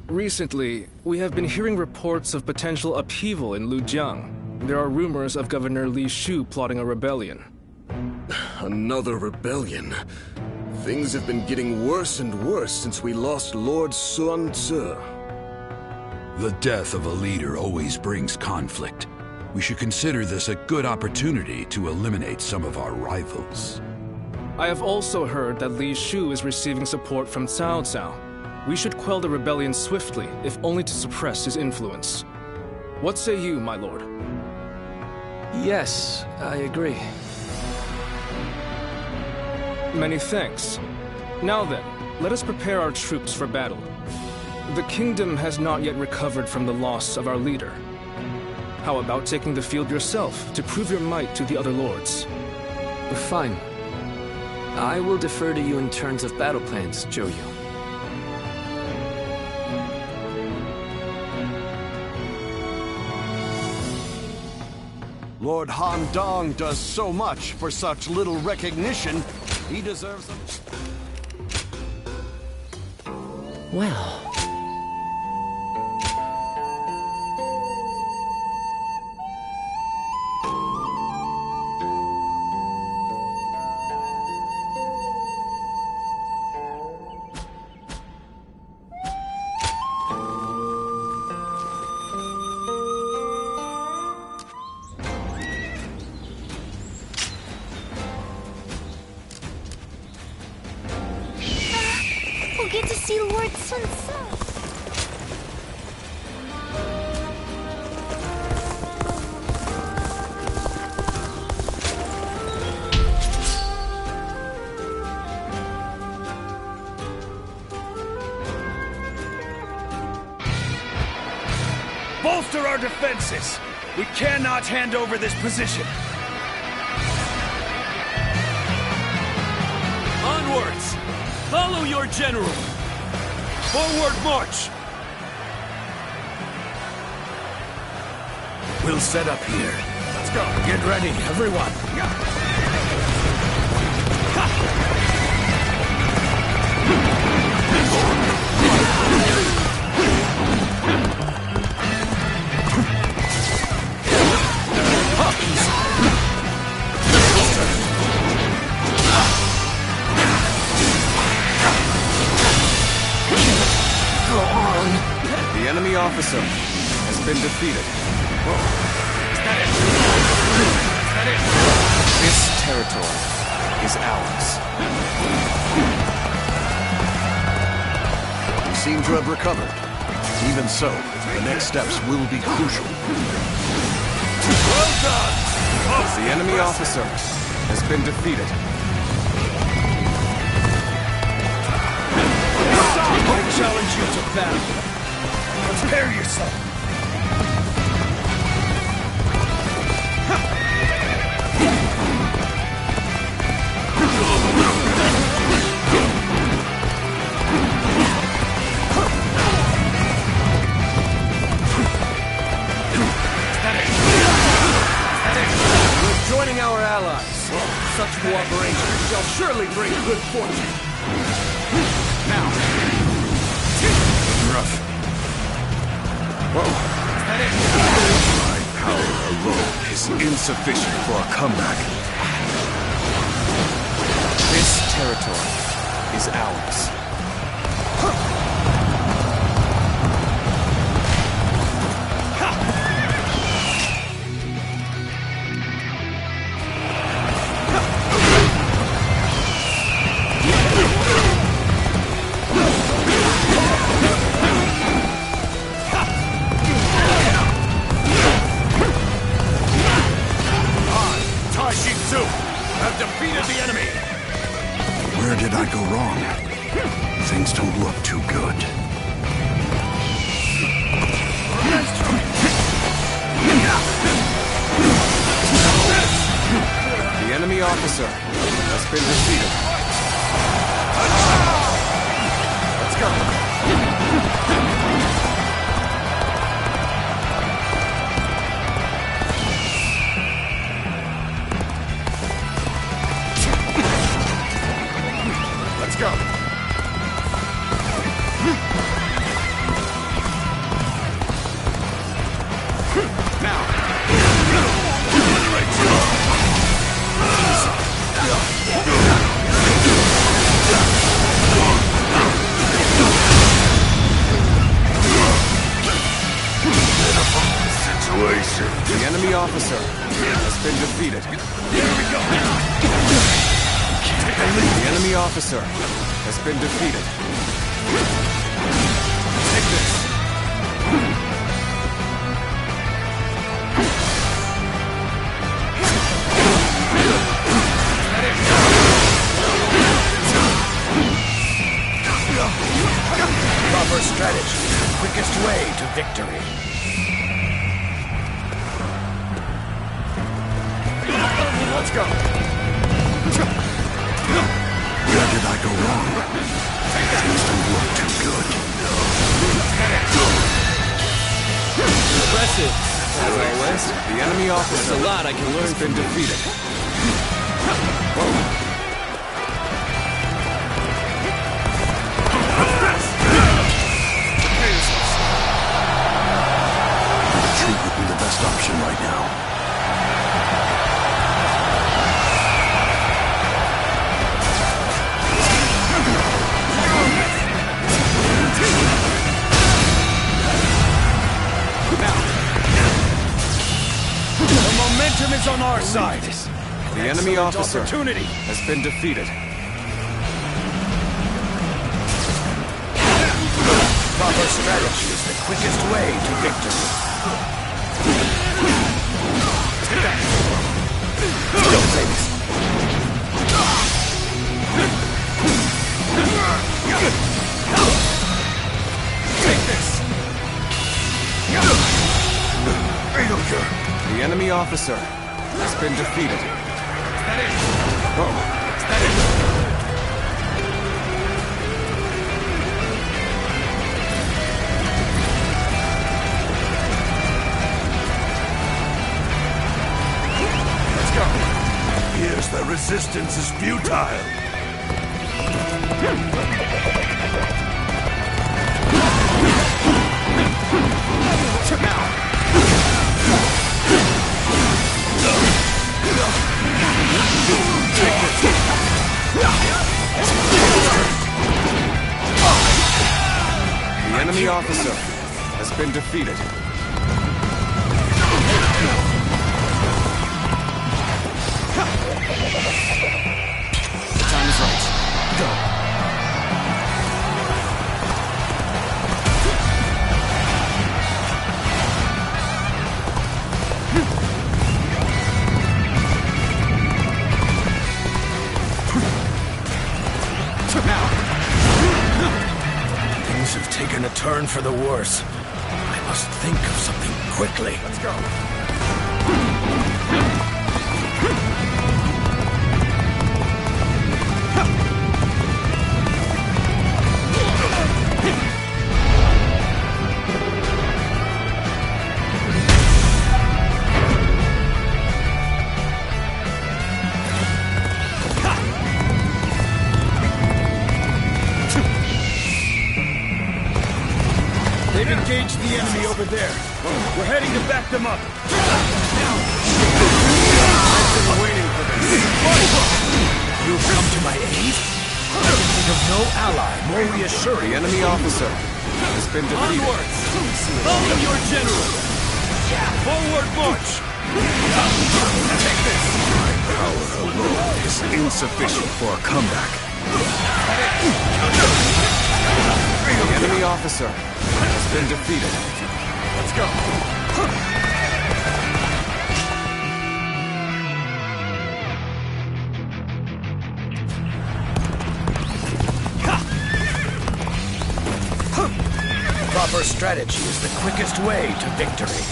Recently, we have been hearing reports of potential upheaval in Lujiang. There are rumors of Governor Li Shu plotting a rebellion. Another rebellion. Things have been getting worse and worse since we lost Lord Sun Tzu. The death of a leader always brings conflict. We should consider this a good opportunity to eliminate some of our rivals. I have also heard that Li Shu is receiving support from Cao Cao. We should quell the rebellion swiftly, if only to suppress his influence. What say you, my lord? Yes, I agree. Many thanks. Now then, let us prepare our troops for battle. The kingdom has not yet recovered from the loss of our leader. How about taking the field yourself to prove your might to the other lords? Fine. I will defer to you in terms of battle plans, Zhou Yu. Lord Han Dong does so much for such little recognition. He deserves them. Well... We'll get to see Lord Sun Tzu. Bolster our defenses! We cannot hand over this position! Onwards! Follow your general! Forward march! We'll set up here. Let's go! Get ready, everyone! The enemy officer has been defeated. Is that it? Is that it? This territory is ours. We seem to have recovered. Even so, the next steps will be crucial. Well done! The enemy officer has been defeated. I challenge you to battle! Prepare yourself! We're joining our allies. Such cooperation shall surely bring good fortune. Now. Rough. My power alone is insufficient for a comeback. This territory is ours. Have defeated the enemy! Where did I go wrong? Things don't look too good. The enemy officer has been defeated. Let's go. Let's go. Here we go. The enemy officer has been defeated. Take this. Proper strategy is the quickest way to victory. Let's go. Where did I go wrong? Things don't look too good. Impressive. As always, the enemy officer. There's a lot I can learn. Has been defeated. Whoa. Retreat would be the best option right now. The momentum is on our side. The enemy officer Opportunity. has been defeated. Proper strategy is the quickest way to victory. Take this. The enemy officer has been defeated. Whoa. Here's the resistance is futile. The enemy officer has been defeated. Time is right. Go. Things have taken a turn for the worse. I must think of something quickly. Let's go. They've engaged the enemy over there. We're heading to back them up. I've been waiting for this. You've come to my aid? I can think of no ally more reassuring. The enemy officer has been defeated. Onwards! Follow your general! Forward march! Take this. My power alone is insufficient for a comeback. The enemy officer has been defeated. Let's go. Proper strategy is the quickest way to victory.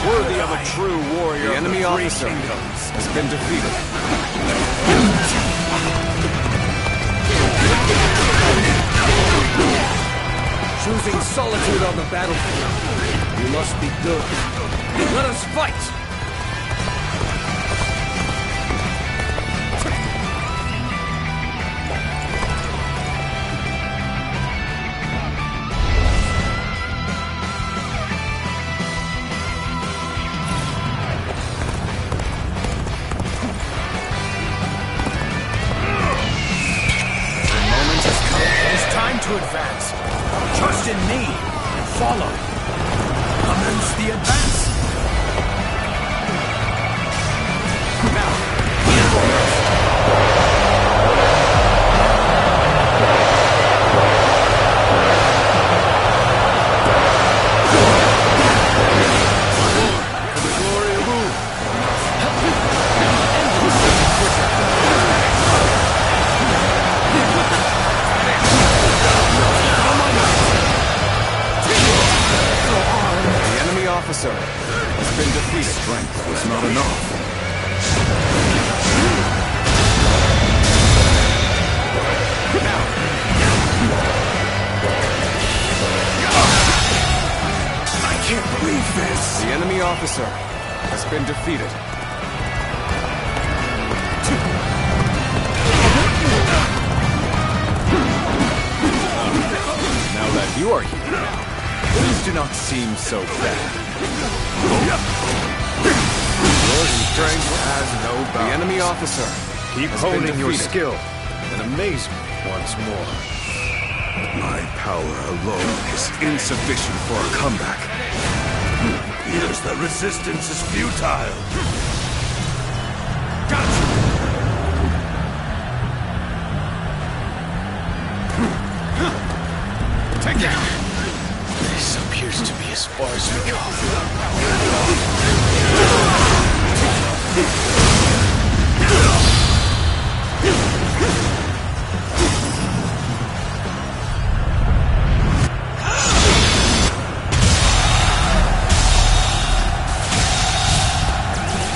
Worthy of a true warrior. The enemy officer has been defeated. Choosing solitude on the battlefield. You must be good. Let us fight! To advance. Trust in me and follow. Commence the advance. Officer has been defeated. Strength was not enough. I can't believe this. The enemy officer has been defeated. Now that you are here, things do not seem so bad. Your strength has no bounds. The enemy officer Keep honing your skill and amaze me once more. My power alone is insufficient for a comeback. Appears the resistance is futile. Take down. This appears to be as far as we go.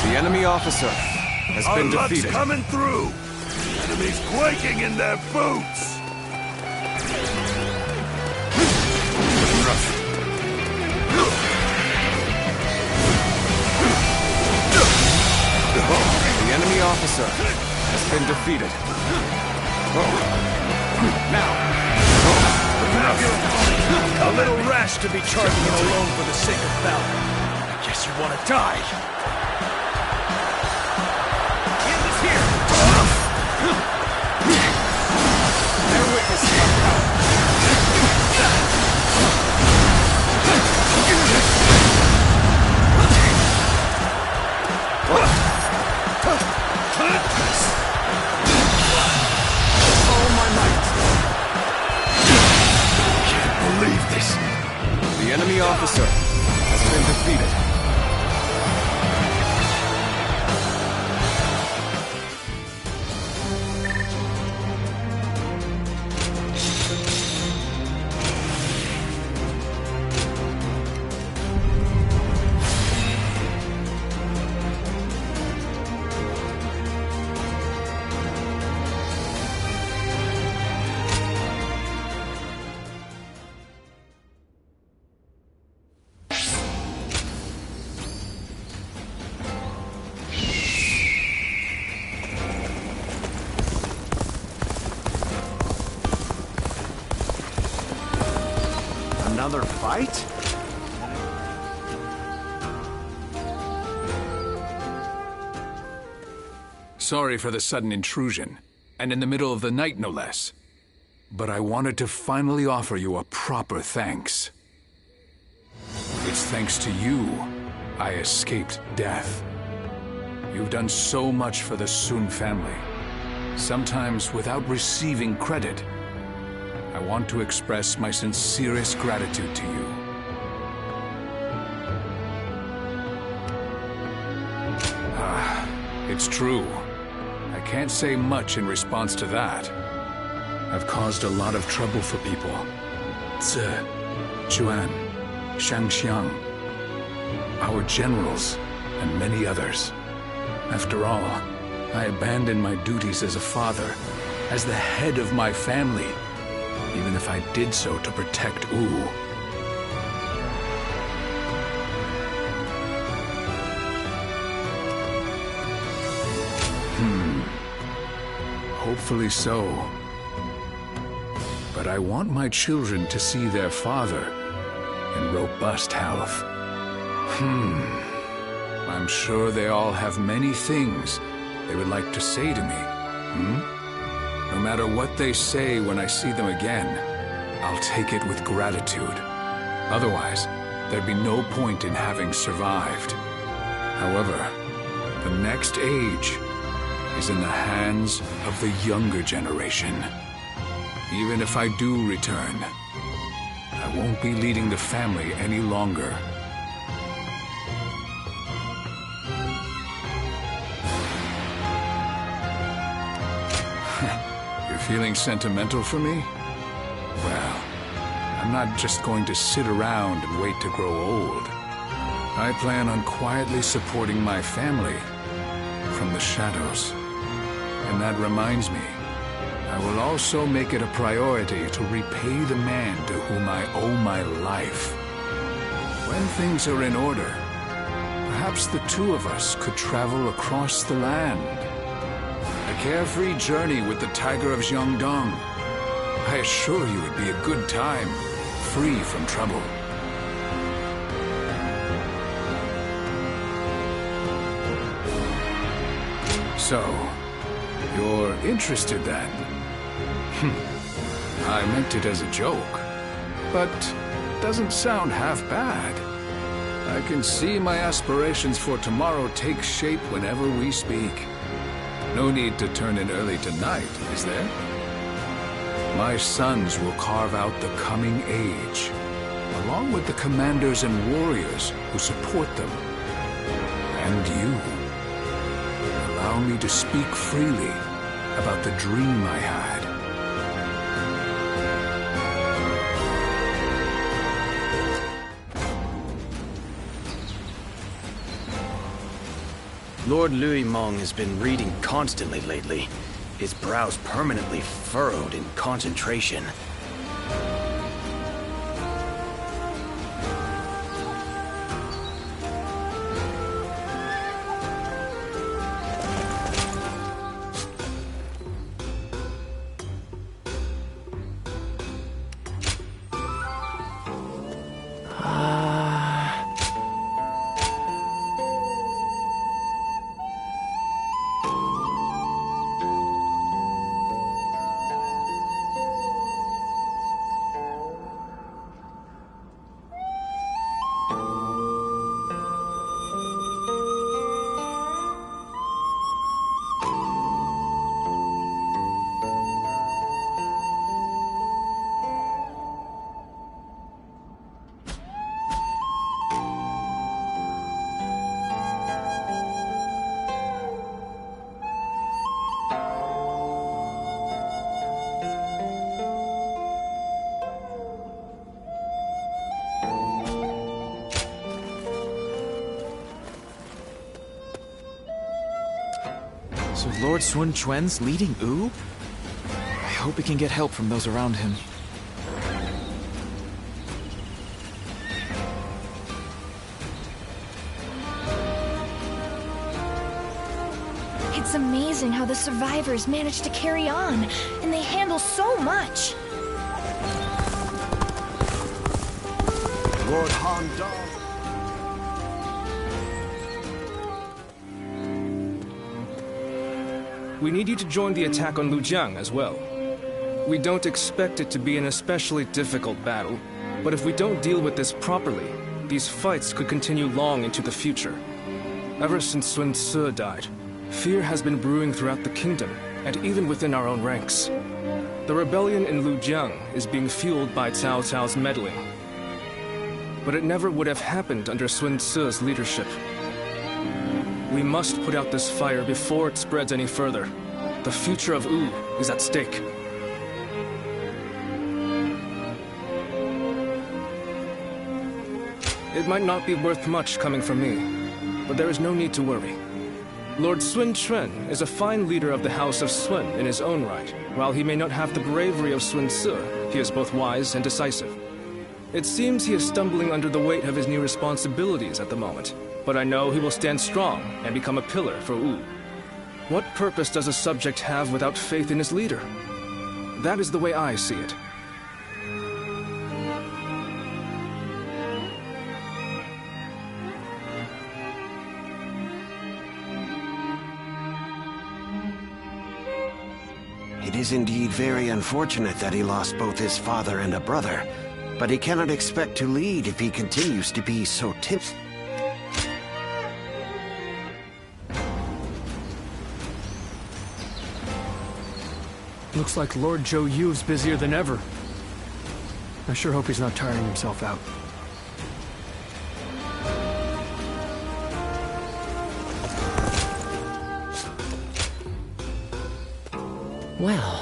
The enemy officer has been defeated. Coming through. The enemy's quaking in their boots. The enemy officer has been defeated. Now, a little rash to be charging him alone for the sake of valor. I guess you want to die. End is here. bear witness to my power. All my might. Can't believe this. The enemy officer has been defeated. Another fight? Sorry for the sudden intrusion, and in the middle of the night, no less. But I wanted to finally offer you a proper thanks. It's thanks to you I escaped death. You've done so much for the Sun family, sometimes without receiving credit. I want to express my sincerest gratitude to you. It's true. I can't say much in response to that. I've caused a lot of trouble for people. Zi, Juan, Shangxiang, our generals, and many others. After all, I abandoned my duties as a father, as the head of my family, even if I did so to protect Wu. Hopefully so. But I want my children to see their father in robust health. I'm sure they all have many things they would like to say to me. No matter what they say when I see them again, I'll take it with gratitude. Otherwise, there'd be no point in having survived. However, the next age is in the hands of the younger generation. Even if I do return, I won't be leading the family any longer. You're feeling sentimental for me? Well, I'm not just going to sit around and wait to grow old. I plan on quietly supporting my family from the shadows. And that reminds me, I will also make it a priority to repay the man to whom I owe my life. When things are in order, perhaps the two of us could travel across the land. A carefree journey with the Tiger of Jiangdong. I assure you it'd be a good time, free from trouble. So, you're interested then? I meant it as a joke, but doesn't sound half bad. I can see my aspirations for tomorrow take shape whenever we speak. No need to turn in early tonight, is there? My sons will carve out the coming age, along with the commanders and warriors who support them. And you. Allow me to speak freely about the dream I had. Lord Louis Mong has been reading constantly lately, his brows permanently furrowed in concentration. So Lord Sun Quan's leading Wu? I hope he can get help from those around him. It's amazing how the survivors manage to carry on, and they handle so much. Lord Han Dong. We need you to join the attack on Lujiang as well. We don't expect it to be an especially difficult battle, but if we don't deal with this properly, these fights could continue long into the future. Ever since Sun Ce died, fear has been brewing throughout the kingdom, and even within our own ranks. The rebellion in Lujiang is being fueled by Cao Cao's meddling. But it never would have happened under Sun Ce's leadership. We must put out this fire before it spreads any further. The future of Wu is at stake. It might not be worth much coming from me, but there is no need to worry. Lord Sun Quan is a fine leader of the House of Sun in his own right. While he may not have the bravery of Sun Ce, He is both wise and decisive. It seems he is stumbling under the weight of his new responsibilities at the moment, but I know he will stand strong and become a pillar for Wu. What purpose does a subject have without faith in his leader? That is the way I see it. It is indeed very unfortunate that he lost both his father and a brother, but he cannot expect to lead if he continues to be so timid. Looks like Lord Zhou Yu's busier than ever. I sure hope he's not tiring himself out. Well...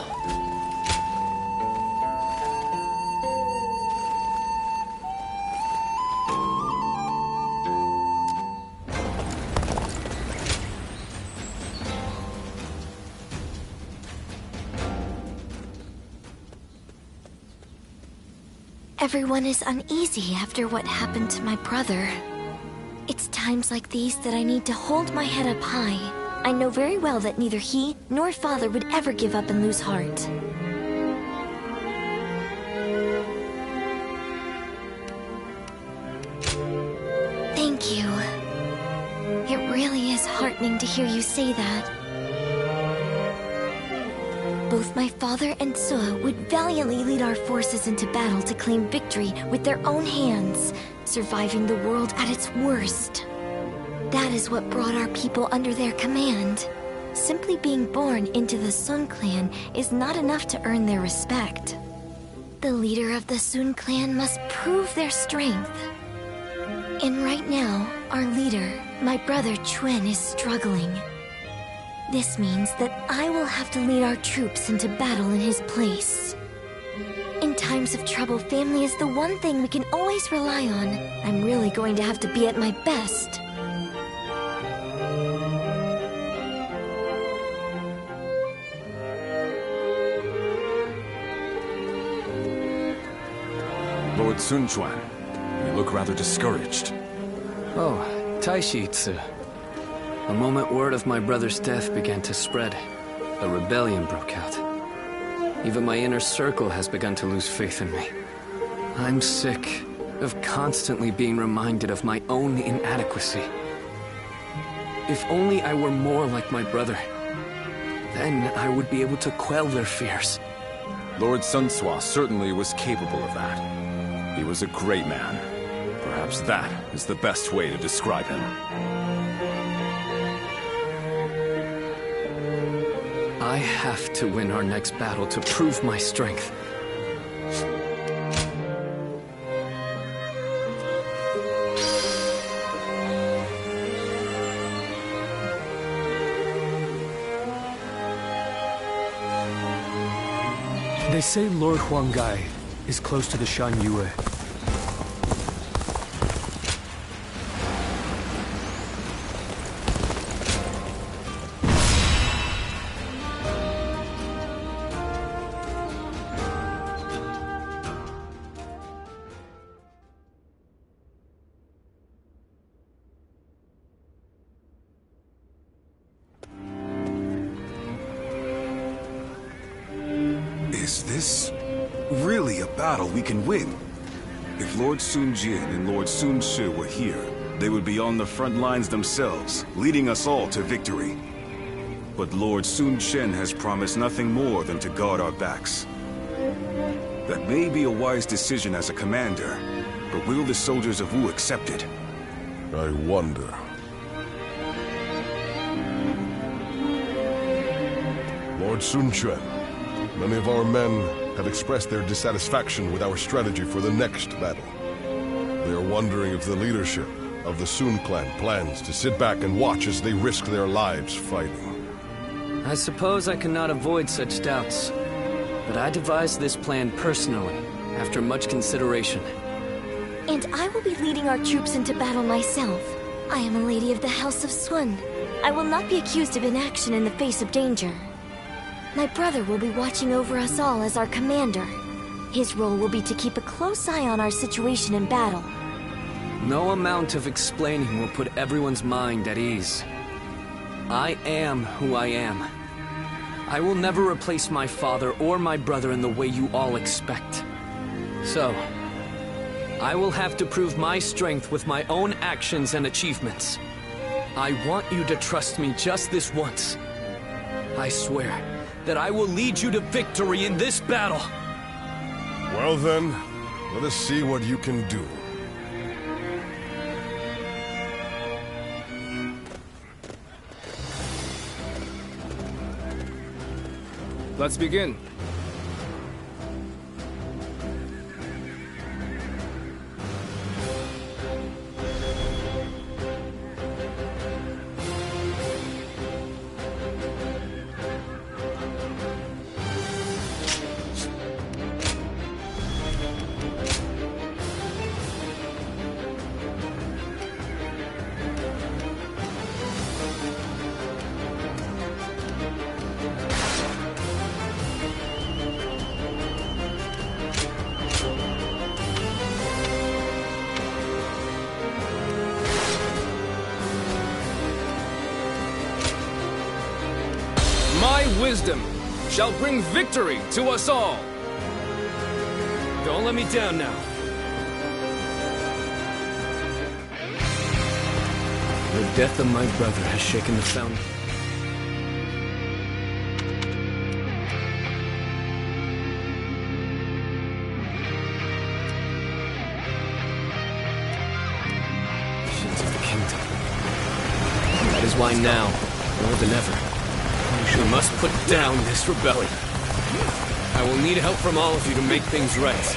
Everyone is uneasy after what happened to my brother. It's times like these that I need to hold my head up high. I know very well that neither he nor father would ever give up and lose heart. Thank you. It really is heartening to hear you say that. Both my father and Suo would valiantly lead our forces into battle to claim victory with their own hands, surviving the world at its worst. That is what brought our people under their command. Simply being born into the Sun clan is not enough to earn their respect. The leader of the Sun clan must prove their strength. And right now, our leader, my brother Chuen, is struggling. This means that I will have to lead our troops into battle in his place. In times of trouble, family is the one thing we can always rely on. I'm really going to have to be at my best. Lord Sun Quan, you look rather discouraged. Oh, Taishitsu. The moment word of my brother's death began to spread, a rebellion broke out. Even my inner circle has begun to lose faith in me. I'm sick of constantly being reminded of my own inadequacy. If only I were more like my brother, then I would be able to quell their fears. Lord Sun Sua certainly was capable of that. He was a great man. Perhaps that is the best way to describe him. I have to win our next battle to prove my strength. They say Lord Huanggai is close to the Shan Yue. Is this really a battle we can win? If Lord Sun Jin and Lord Sun Shi were here, they would be on the front lines themselves, leading us all to victory. But Lord Sun Chen has promised nothing more than to guard our backs. That may be a wise decision as a commander, but will the soldiers of Wu accept it? I wonder. Lord Sun Quan, many of our men have expressed their dissatisfaction with our strategy for the next battle. They are wondering if the leadership of the Sun clan plans to sit back and watch as they risk their lives fighting. I suppose I cannot avoid such doubts, but I devised this plan personally, after much consideration. And I will be leading our troops into battle myself. I am a lady of the House of Sun. I will not be accused of inaction in the face of danger. My brother will be watching over us all as our commander. His role will be to keep a close eye on our situation in battle. No amount of explaining will put everyone's mind at ease. I am who I am. I will never replace my father or my brother in the way you all expect. So, I will have to prove my strength with my own actions and achievements. I want you to trust me just this once. I swear that I will lead you to victory in this battle. Well then, let us see what you can do. Let's begin. My wisdom shall bring victory to us all. Don't let me down now. The death of my brother has shaken the fountain. Of the kingdom. That is why now, more than ever, we must put down this rebellion. I will need help from all of you to make things right.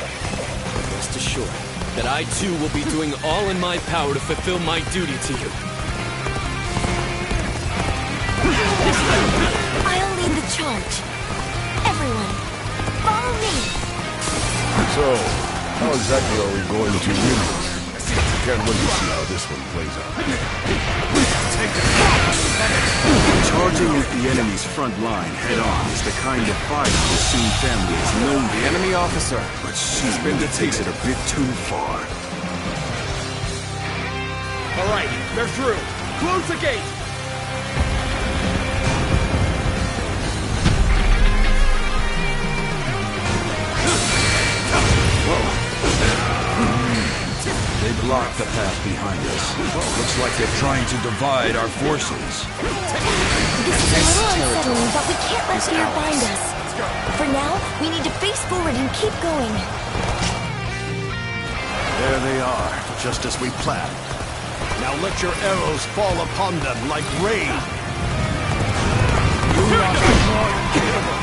Rest assured that I too will be doing all in my power to fulfill my duty to you. I'll lead the charge. Everyone, follow me. So, how exactly are we going to win this? Can't wait to see how this one plays out. Charging with the enemy's front line head-on is the kind of fight the Soon family is known for. The enemy officer But she takes it a bit too far. All right, they're through. Close the gate. They blocked the path behind us. Looks like they're trying to divide our forces. This is a little unsettling, but we can't let fear bind us. For now, we need to face forward and keep going. There they are, just as we planned. Now let your arrows fall upon them like rain. You are more capable.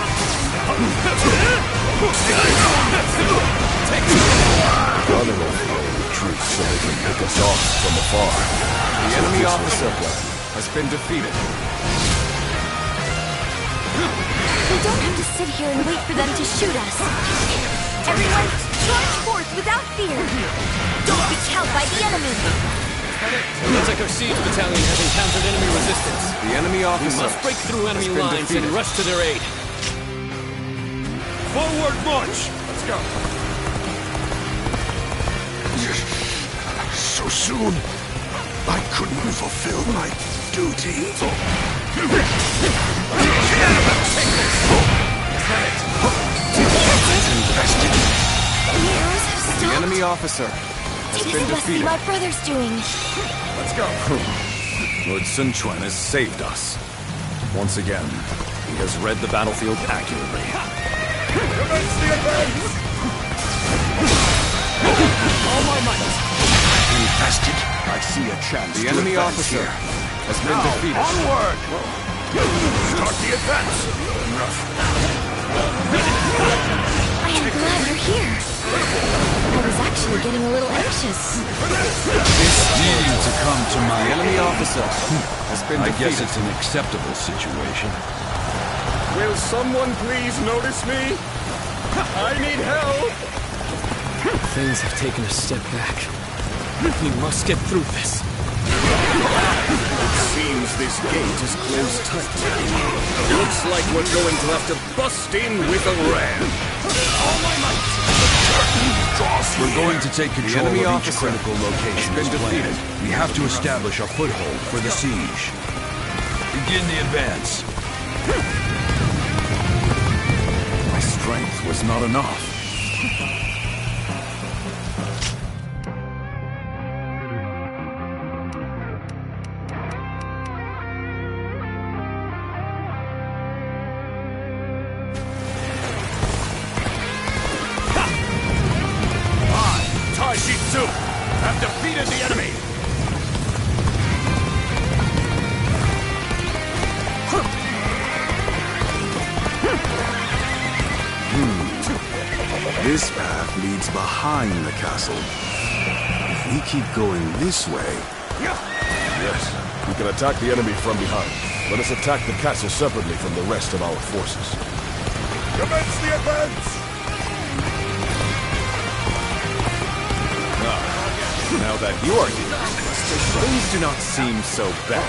Running over our retreat so they can pick us off from afar. The enemy officer has been defeated. We don't have to sit here and wait for them to shoot us. Everyone, charge forth without fear. Don't be cowed by the enemy. It looks like our siege battalion has encountered enemy resistance. The enemy officer We must break through enemy lines and rush to their aid. Forward march! Let's go. So soon, I couldn't fulfill my duty. The arrows have stopped. The enemy officer has It been must be defeated. my brother's doing. Let's go. Lord Sun Quan has saved us. Once again, he has read the battlefield accurately. Commence the advance! All my might! Infested. I see a chance. The to enemy advance officer here. has been Now, defeated. onward! Start the advance. I am glad you're here. I was actually getting a little anxious. This needing to come to my enemy officer has been I defeated. guess it's an acceptable situation. Will someone please notice me? I need help! Things have taken a step back. We must get through this. It seems this gate is closed tight. Looks like we're going to have to bust in with a ram. All my might! We're going to take control of each critical location as planned. We have to establish a foothold for the siege. Begin the advance. My strength was not enough. Have defeated the enemy! This path leads behind the castle. If we keep going this way... Yes, we can attack the enemy from behind. Let us attack the castle separately from the rest of our forces. Commence the advance! Now that you are here, things do not seem so bad.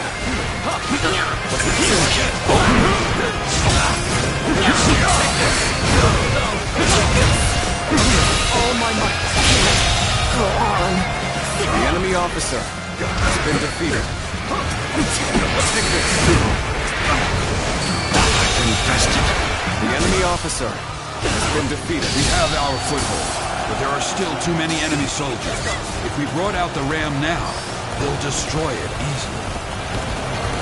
All my might. Go on. The enemy officer has been defeated. Infested. The enemy officer has been defeated. We have our foothold, but there are still too many enemy soldiers. If we brought out the ram now, they'll destroy it easily.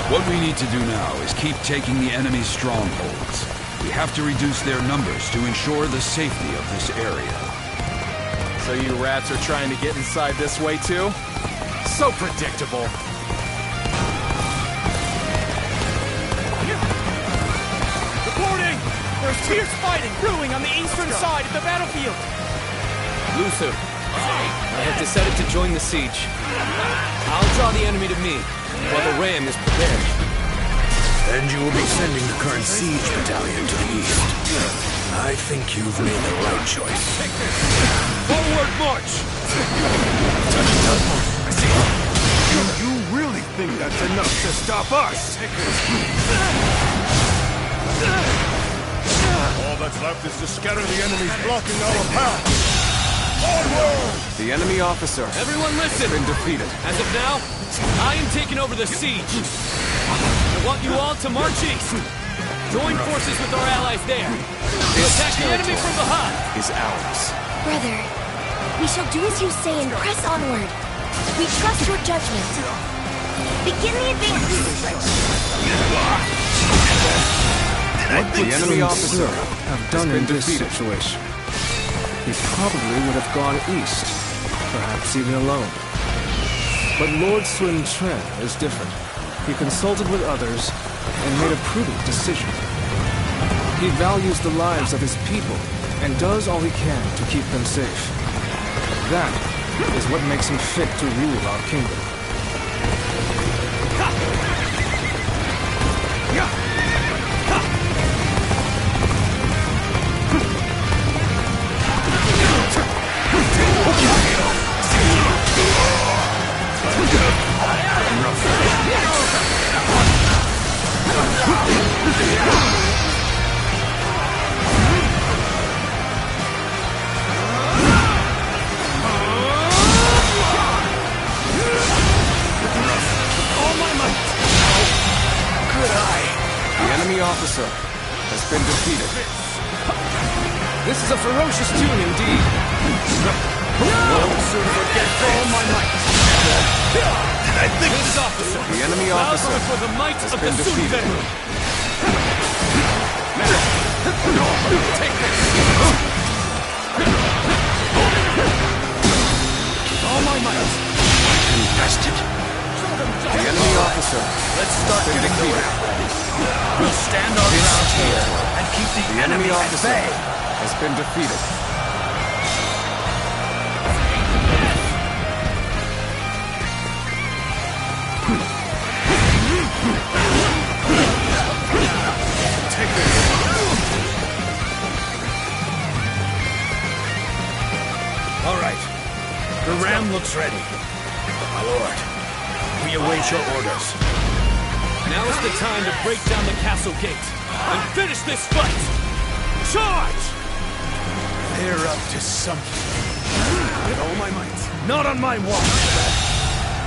What we need to do now is keep taking the enemy's strongholds. We have to reduce their numbers to ensure the safety of this area. So you rats are trying to get inside this way too? So predictable. Reporting! There's fierce fighting brewing on the eastern side of the battlefield. Luther, I have decided to join the siege. I'll draw the enemy to me, while the ram is prepared. And you will be sending the current siege battalion to the east. I think you've made the right choice. Forward march! You really think that's enough to stop us? All that's left is to scatter the enemies blocking our path. Onward! The enemy officer. Everyone listen! Has been defeated. As of now, I am taking over the siege. I want you all to march east. Join forces with our allies there. Attack the enemy from behind. Is ours. Brother, we shall do as you say and press onward. We trust your judgment. Begin the advance. What the enemy officer have done in this situation? He probably would have gone east, perhaps even alone. But Lord Sun Quan is different. He consulted with others and made a prudent decision. He values the lives of his people and does all he can to keep them safe. That is what makes him fit to rule our kingdom. Officer has been defeated. This is a ferocious tune indeed. Won't soon forget all my might. I think this officer. The enemy officer for the might has of been the defeated. Take this. All my might. Infested. The enemy officer. Let's start getting the round ready. We'll stand our ground here and keep the enemy officer at bay. Has been defeated. Take this. All right. The ram looks ready. My lord, we await your orders. Now is the time to break down the castle gate and finish this fight! Charge! They're up to something. With all my might. Not on my watch!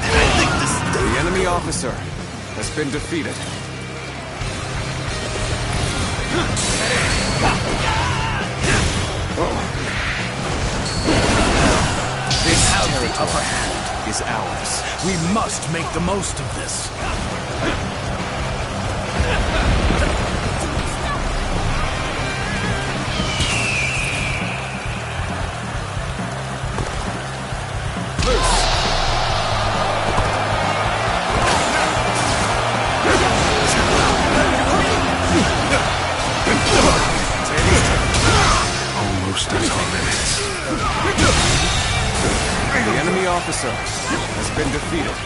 I think this... The enemy officer has been defeated. This territory upper hand is ours. We must make the most of this. Almost at our limits. The enemy officer has been defeated.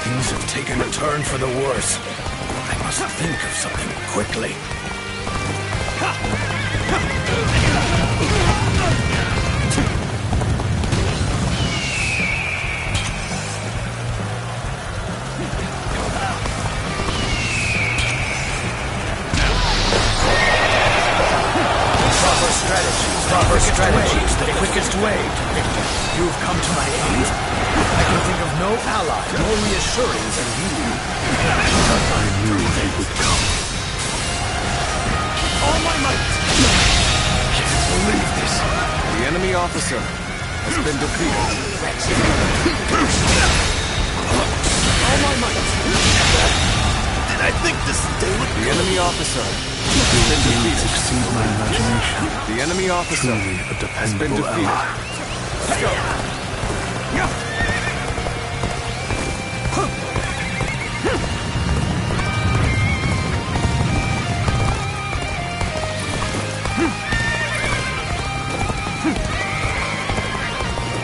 Things have taken a turn for the worse. I must think of something quickly. Proper strategy is the quickest way to victory. You've come to my aid. I can think of no ally more reassuring than you. I knew they would come. All my might! Can't believe this. The enemy officer has been defeated. All my might! Did I think this day would... The enemy officer has been defeated. Exceed my imagination. The enemy officer has been defeated. Let's go!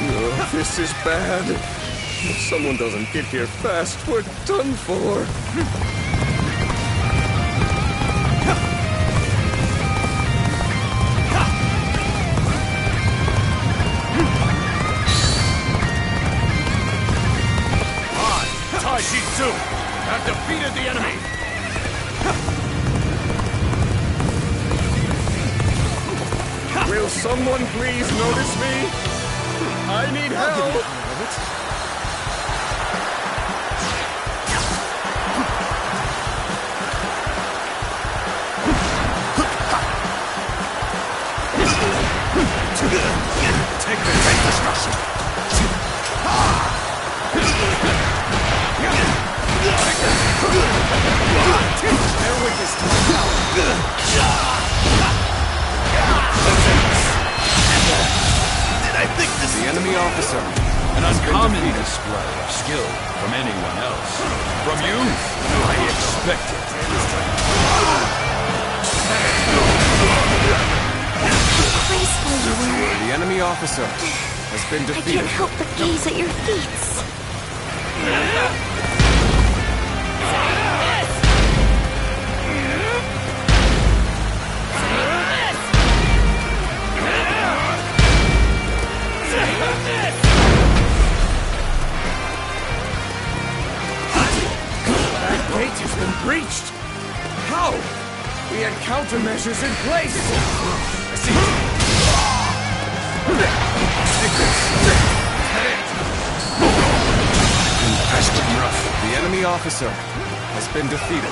Oh, this is bad. If someone doesn't get here fast, we're done for. Taishi have defeated the enemy! Will someone please notice me? I need help! Take the destruction! Bear witness to my power. Did I think this... The enemy officer. An uncommon display of skill from anyone else. From you, I expect it. Graceful you were. The enemy officer has been defeated. I can't help but gaze at your feats. That gate has been breached! How? We had countermeasures in place! I see. The enemy officer has been defeated.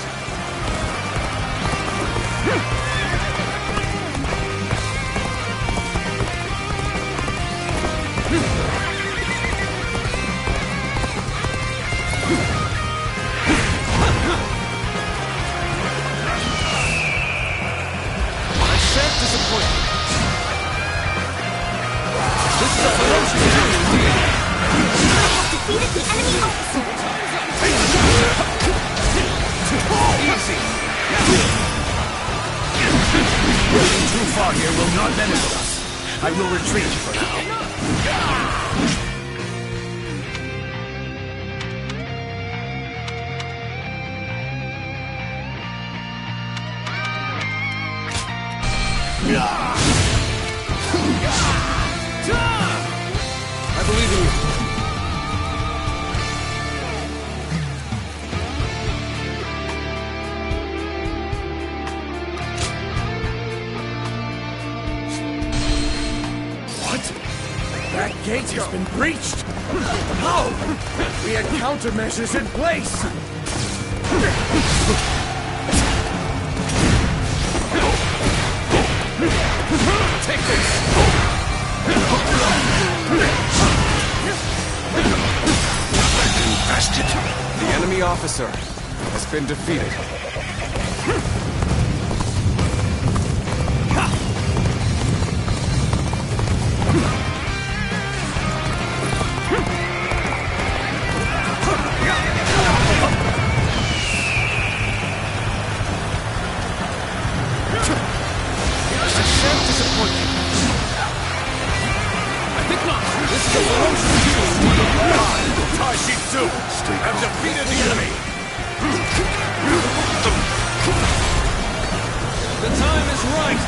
I shan't disappoint you. This is a ferocious journey indeed. I have defeated the enemy officer. Easy. Moving too far here will not benefit us. I will retreat for now. I believe in you. That gate has been breached! How? We had countermeasures in place! Take this! Bastard! The enemy officer has been defeated. Have defeated the enemy! The time is right!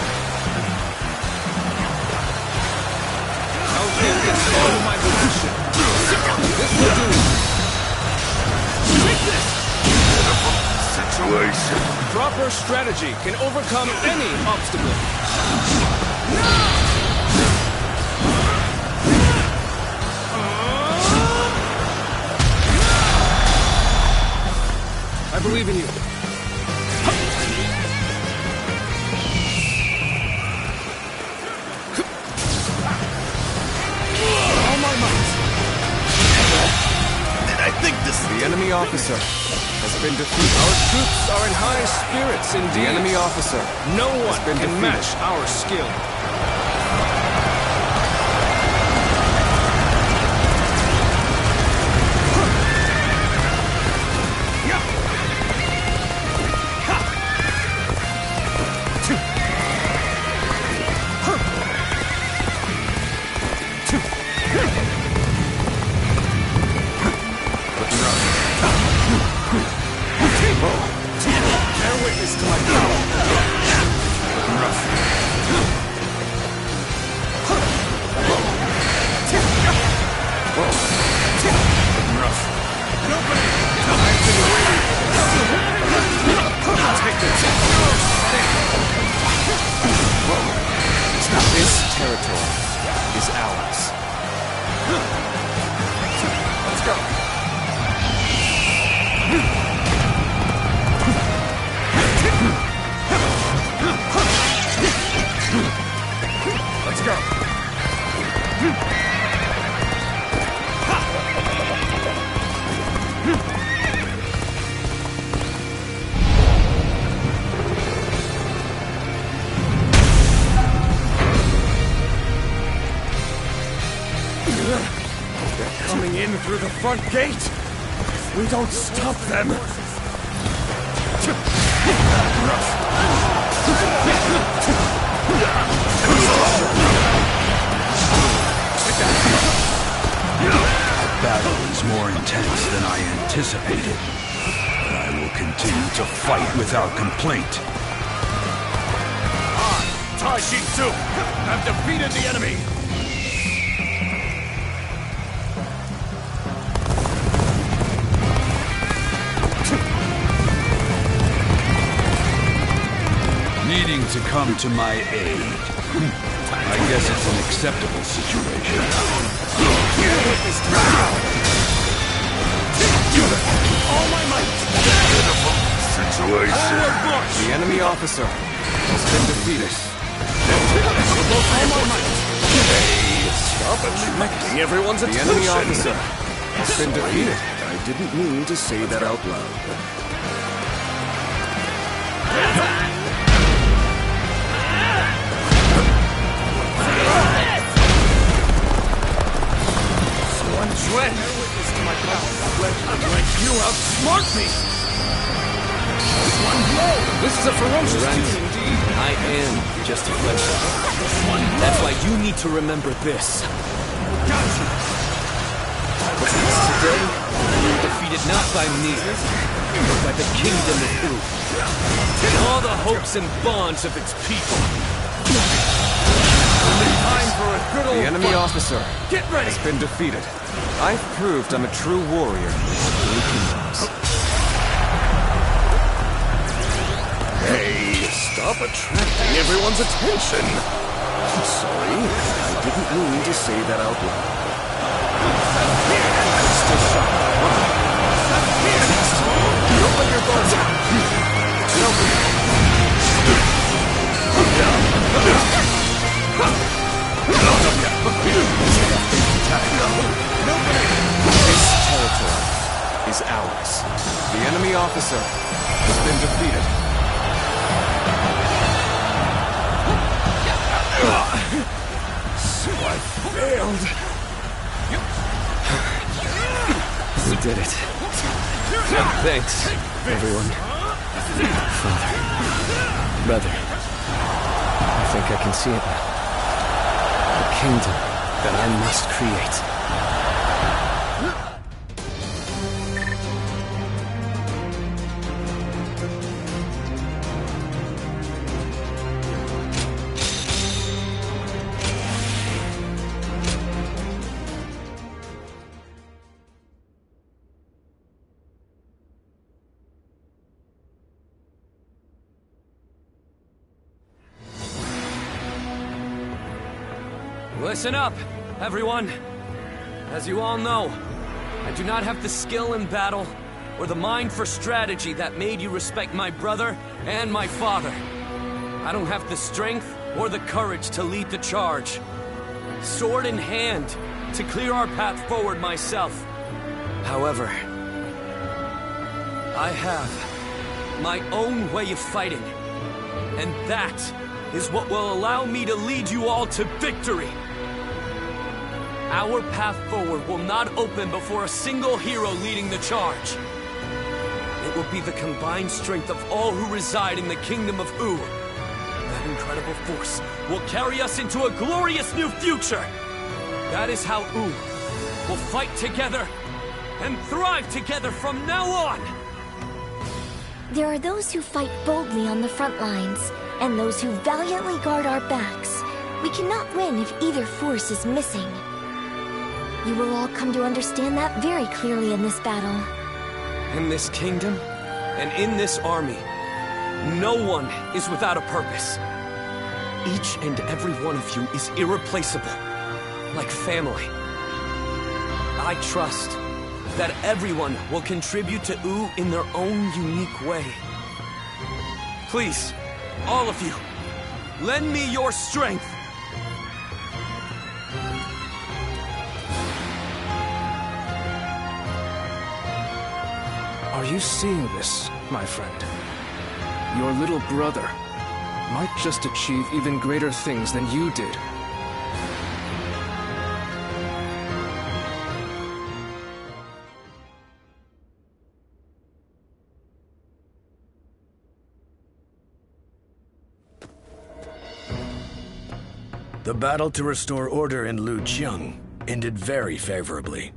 How can this follow my position? This will do! Take this! Situation. Proper strategy can overcome any obstacle. I believe in you. All my might. Did I think this? The enemy officer has been defeated. Our troops are in high spirits indeed. The enemy officer. No one can match our skill. Bear witness to my power. Rough. Rough. Nobody. I've been waiting. Take this. This territory is ours. Let's go. Let's go. They're coming in through the front gate. If we don't stop them. The battle is more intense than I anticipated. But I will continue to fight without complaint. Taishitsu have defeated the enemy! Needing to come to my aid. I guess it's an acceptable situation. All my might! Pitiful situation. The enemy officer has been defeated. All my might! Hey, stop attracting everyone's attention! The enemy officer has been defeated. I didn't mean to say that out loud. When witness to my power, let you outsmart me! One blow! This is a ferocious Right. dude indeed. I am just a flesh. That's why you need to remember this. Today, you were defeated not by me, but by the kingdom of Uru, and all the hopes and bonds of its people. Time for a good old The enemy fight. officer Get ready! has been defeated. I've proved I'm a true warrior. Hey, stop attracting everyone's attention. I'm sorry, I didn't mean to say that out loud. Still shot. Open your guards. This territory is ours. The enemy officer has been defeated. So I failed. We did it. Thanks, everyone. Father. Brother. I think I can see it now. The kingdom that I must create. Listen up, everyone. As you all know, I do not have the skill in battle or the mind for strategy that made you respect my brother and my father. I don't have the strength or the courage to lead the charge. Sword in hand, to clear our path forward myself. However, I have my own way of fighting, and that is what will allow me to lead you all to victory. Our path forward will not open before a single hero leading the charge. It will be the combined strength of all who reside in the kingdom of U. That incredible force will carry us into a glorious new future. That is how U will fight together and thrive together from now on. There are those who fight boldly on the front lines, and those who valiantly guard our backs. We cannot win if either force is missing. You will all come to understand that very clearly in this battle. In this kingdom, and in this army, no one is without a purpose. Each and every one of you is irreplaceable, like family. I trust that everyone will contribute to U in their own unique way. Please, all of you, lend me your strength. Are you seeing this, my friend? Your little brother might just achieve even greater things than you did. The battle to restore order in Luqiang ended very favorably.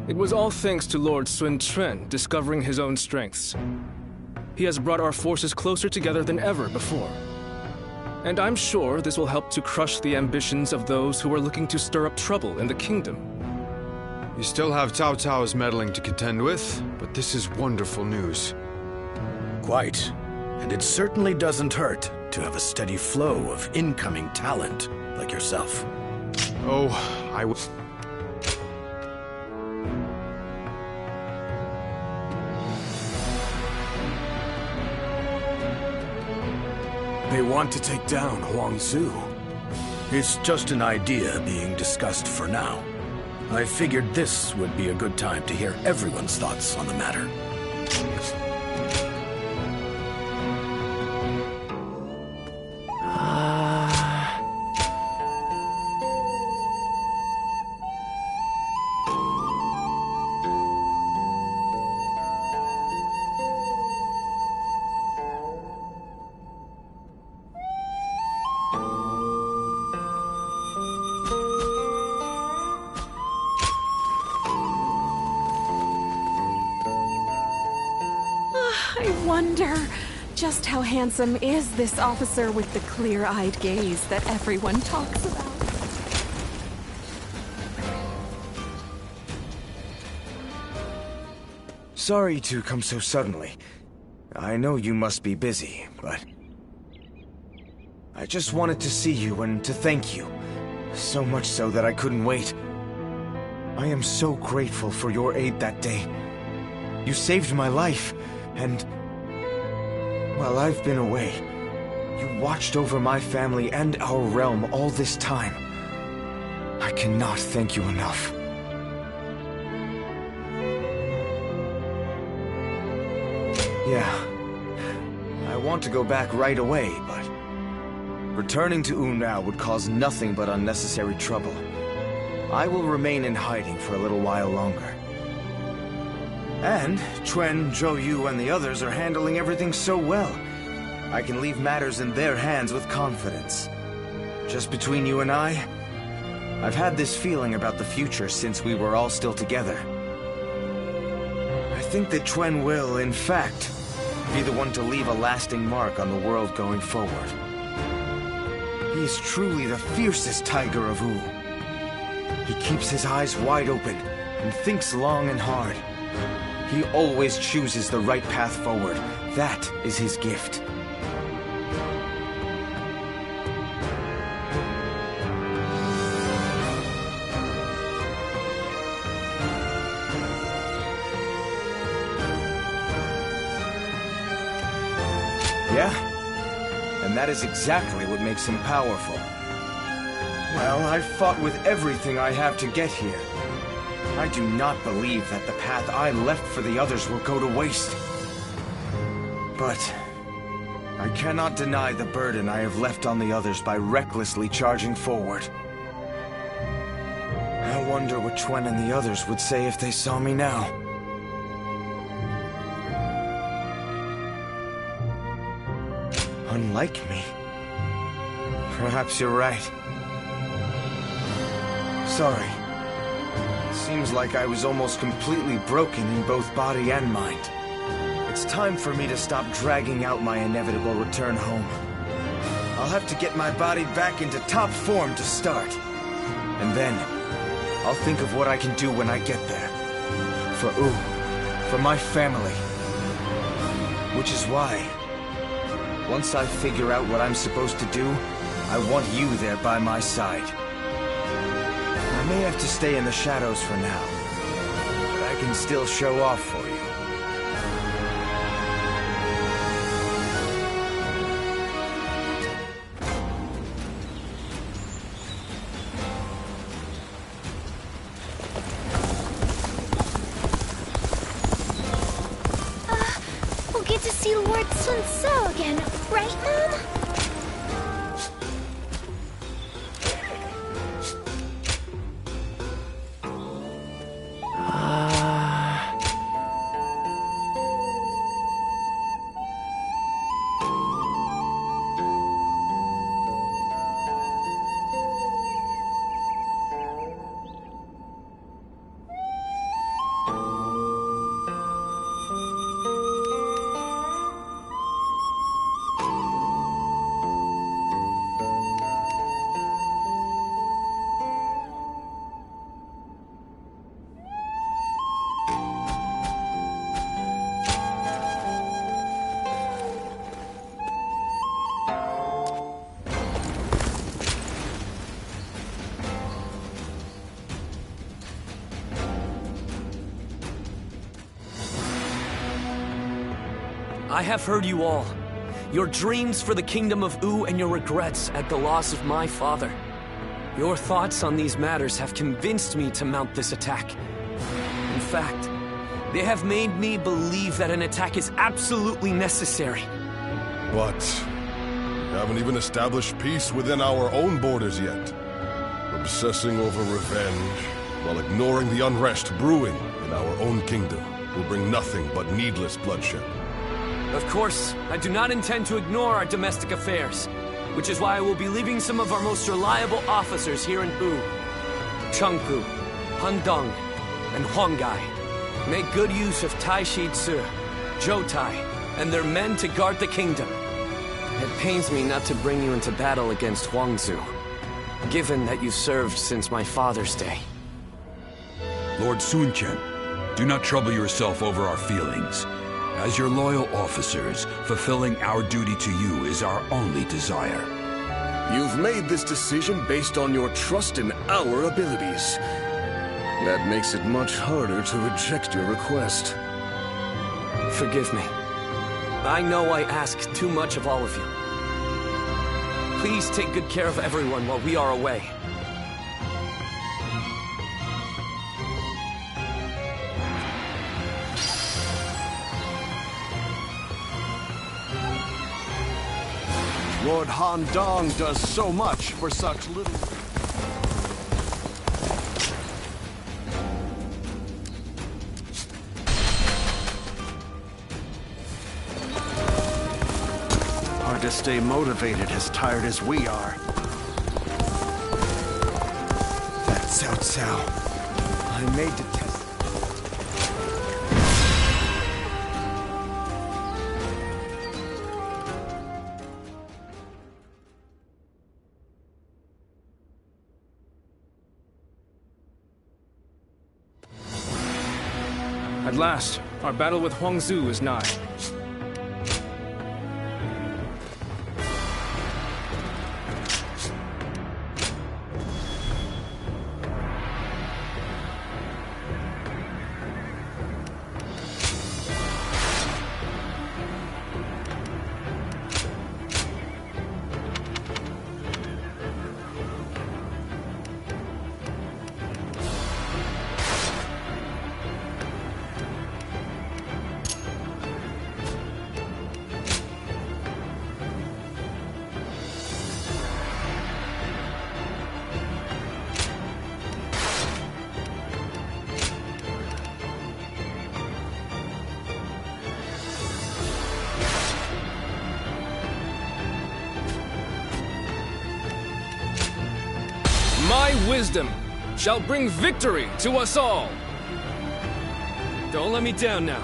It was all thanks to Lord Sun Quan discovering his own strengths. He has brought our forces closer together than ever before. And I'm sure this will help to crush the ambitions of those who are looking to stir up trouble in the kingdom. You still have Cao Cao's meddling to contend with, but this is wonderful news. Quite. And it certainly doesn't hurt to have a steady flow of incoming talent like yourself. Oh, I was... They want to take down Huang Zu. It's just an idea being discussed for now. I figured this would be a good time to hear everyone's thoughts on the matter. Just how handsome is this officer with the clear-eyed gaze that everyone talks about? Sorry to come so suddenly. I know you must be busy, but I just wanted to see you and to thank you. So much so that I couldn't wait. I am so grateful for your aid that day. You saved my life, and while I've been away, you watched over my family and our realm all this time. I cannot thank you enough. Yeah, I want to go back right away, but returning to U now would cause nothing but unnecessary trouble. I will remain in hiding for a little while longer. And Chuen, Zhou Yu, and the others are handling everything so well. I can leave matters in their hands with confidence. Just between you and I've had this feeling about the future since we were all still together. I think that Chuen will, in fact, be the one to leave a lasting mark on the world going forward. He is truly the fiercest tiger of Wu. He keeps his eyes wide open and thinks long and hard. He always chooses the right path forward. That is his gift. Yeah, and that is exactly what makes him powerful. Well, I've fought with everything I have to get here. I do not believe that the path I left for the others will go to waste. But I cannot deny the burden I have left on the others by recklessly charging forward. I wonder what Chuen and the others would say if they saw me now. Unlike me. Perhaps you're right. Sorry. Seems like I was almost completely broken in both body and mind. It's time for me to stop dragging out my inevitable return home. I'll have to get my body back into top form to start. And then, I'll think of what I can do when I get there. For Wu, for my family. Which is why, once I figure out what I'm supposed to do, I want you there by my side. I may have to stay in the shadows for now, but I can still show off for you. We'll get to see Lord Sun Ce again, right, Mom? I have heard you all. Your dreams for the Kingdom of Wu and your regrets at the loss of my father. Your thoughts on these matters have convinced me to mount this attack. In fact, they have made me believe that an attack is absolutely necessary. But we haven't even established peace within our own borders yet. Obsessing over revenge while ignoring the unrest brewing in our own kingdom will bring nothing but needless bloodshed. Of course, I do not intend to ignore our domestic affairs, which is why I will be leaving some of our most reliable officers here in Wu. Chengpu, Handong, and Huanggai. Make good use of Taishi Ci, Zhou Tai, and their men to guard the kingdom. It pains me not to bring you into battle against Huangzu, given that you served since my father's day. Lord Sun Quan, do not trouble yourself over our feelings. As your loyal officers, fulfilling our duty to you is our only desire. You've made this decision based on your trust in our abilities. That makes it much harder to reject your request. Forgive me. I know I ask too much of all of you. Please take good care of everyone while we are away. Lord Han Dong does so much for such little... Hard to stay motivated as tired as we are. That's Cao Cao. I made to test... At last, our battle with Huangzu is nigh. My wisdom shall bring victory to us all! Don't let me down now.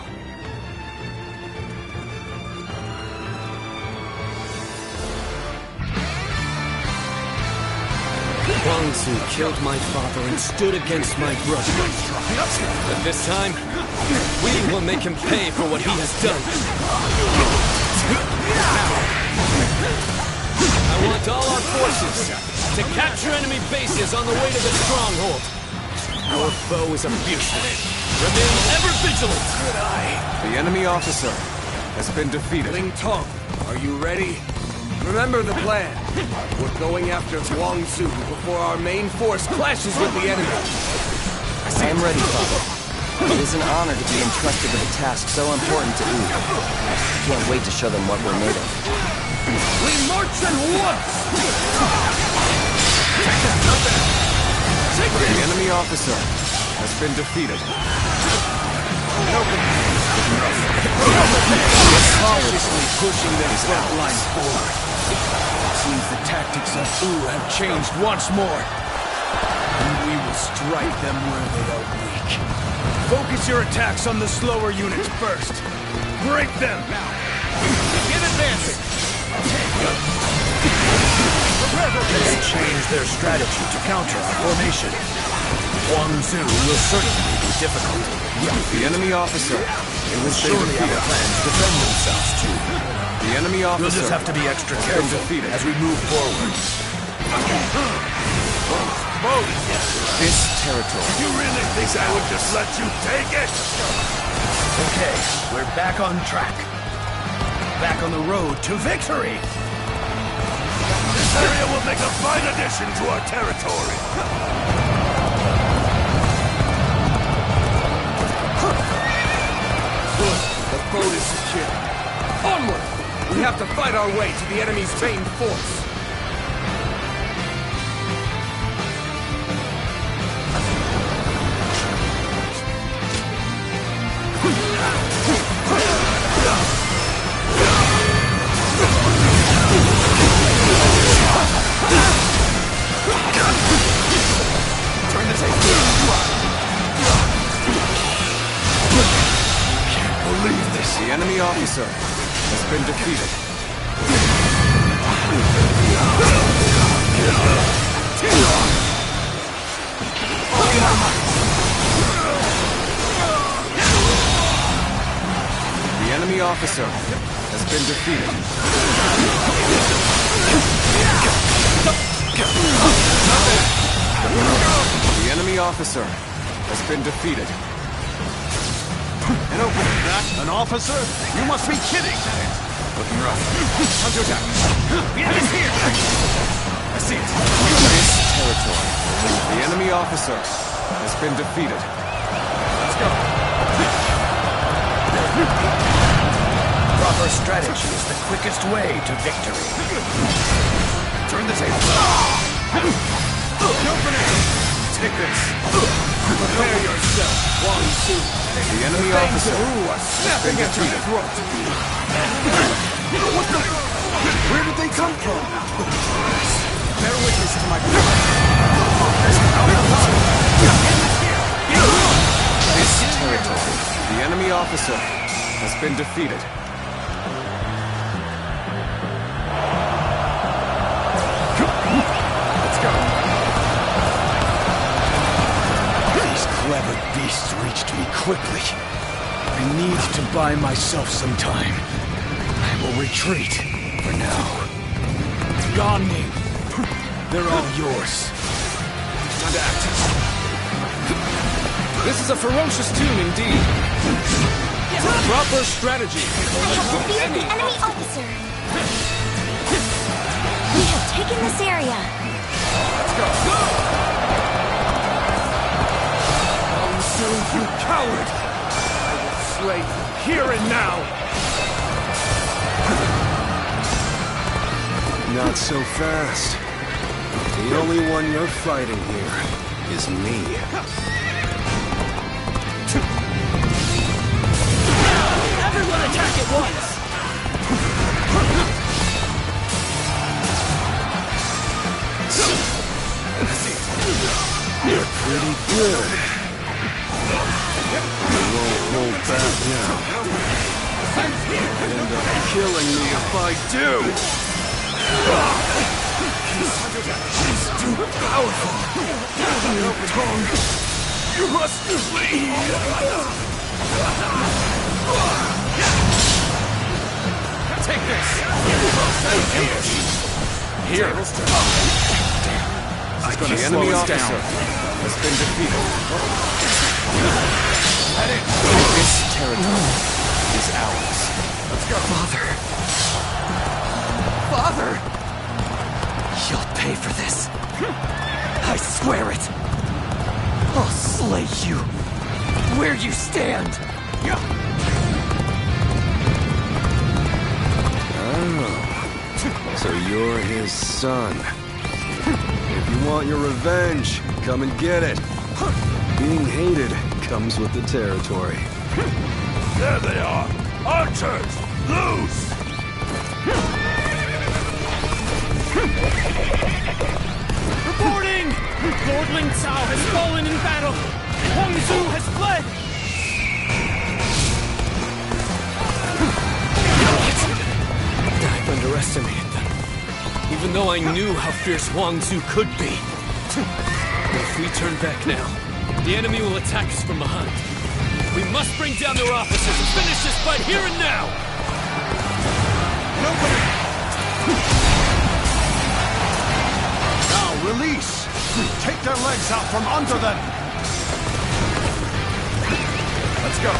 Huangzu killed my father and stood against my brother. But this time, we will make him pay for what he has done. I want all our forces to capture enemy bases on the way to the stronghold. Our foe is a fierce one. Remain ever vigilant. Good eye. The enemy officer has been defeated. Ling Tong, are you ready? Remember the plan. We're going after Huangzu before our main force clashes with the enemy. I am ready, Father. It is an honor to be entrusted with a task so important to Wu. I can't wait to show them what we're made of. We march at once! The enemy officer has been defeated. Cautiously pushing their front line forward. Seems the tactics of Wu have changed once more. And we will strike them where they are weak. Focus your attacks on the slower units first. Break them! Now, begin advancing! They changed their strategy to counter our formation. Huangzu will certainly be difficult. The enemy officer. It will surely have a plan to defend themselves too. The enemy officer. We'll just have to be extra careful as we move forward. This territory. You really think I would just let you take it? Okay, we're back on track. Back on the road to victory! This area will make a fine addition to our territory. Good. The boat is secure. Onward! We have to fight our way to the enemy's main force. Turn the table. Can't believe this. The enemy officer been defeated. The enemy officer has been defeated. The enemy officer has been defeated. An opening, that? An officer? You must be kidding! Looking rough. Counterattack! The enemy's here! I see it. This territory. The enemy officer has been defeated. Let's go. Proper strategy is the quickest way to victory. Turn the table. Open it! Take this. Prepare yourself, Wang Su. The enemy officer has been defeated. What the? Where did they come from? Bear witness to my This territory. The enemy officer has been defeated. Let's go. These clever beasts reached me quickly. I need to buy myself some time. I will retreat for now. Gone me. They're all yours. Time to act. This is a ferocious tune indeed. Proper strategy. I have defeated the enemy officer. We have taken this area. Let's go. Wang Su, you coward! I will slay you here and now. Not so fast. The only one you're fighting here is me. Everyone attack at once! You're pretty good. You won't hold back now. End up killing me if I do. She's too powerful. Your tongue. You must flee. Take this. Here. The enemy officer has been defeated. This territory is ours. Let's go. Father! You'll pay for this. I swear it. I'll slay you where you stand. Oh, so you're his son. If you want your revenge, come and get it. Being hated comes with the territory. There they are! Archers! Loose! Reporting! Lord Ling Cao has fallen in battle! Huang Zu has fled! I've underestimated them. Even though I knew how fierce Huang Zu could be. But if we turn back now, the enemy will attack us from behind. We must bring down their officers and finish this fight here and now! Now release! Take their legs out from under them! Let's go!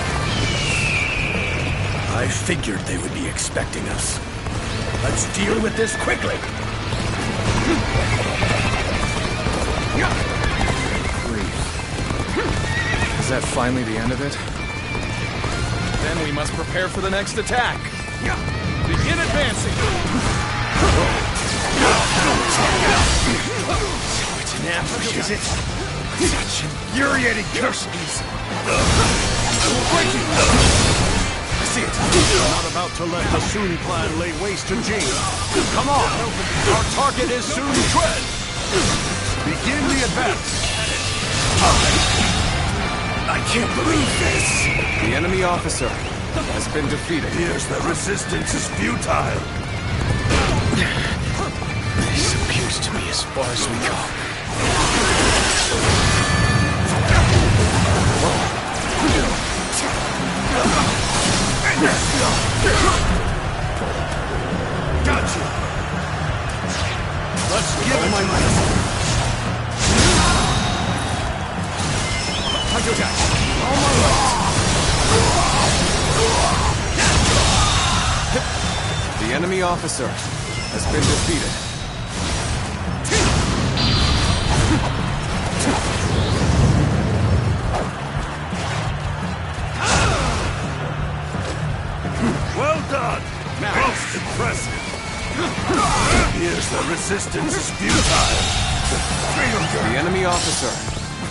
I figured they would be expecting us. Let's deal with this quickly! Is that finally the end of it? Then we must prepare for the next attack. Begin advancing! So it's an ambush, is it? Such infuriating curses! I will break you! I see it! I'm not about to let the Sun clan lay waste to Jing. Come on! Our target is Sun Quan! Begin the advance! I can't believe this! The enemy officer has been defeated. Here's the resistance is futile. This appears to be as far as we go. Got you. Let's give it my might. Counterattack. All my The enemy officer has been defeated. Well done! Most impressive! Here's the resistance is futile! The enemy officer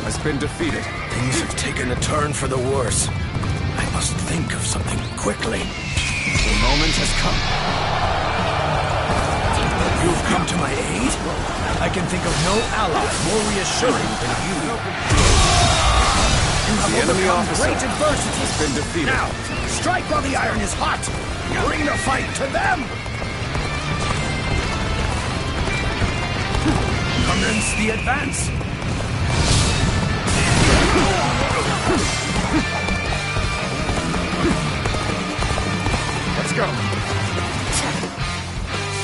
has been defeated. Things have taken a turn for the worse. I must think of something quickly. The moment has come. You've come to my aid? I can think of no ally more reassuring than you. You have The enemy overcome officer great adversity. has been defeated. Now, strike while the iron is hot. Bring the fight to them. Commence the advance. Let's go.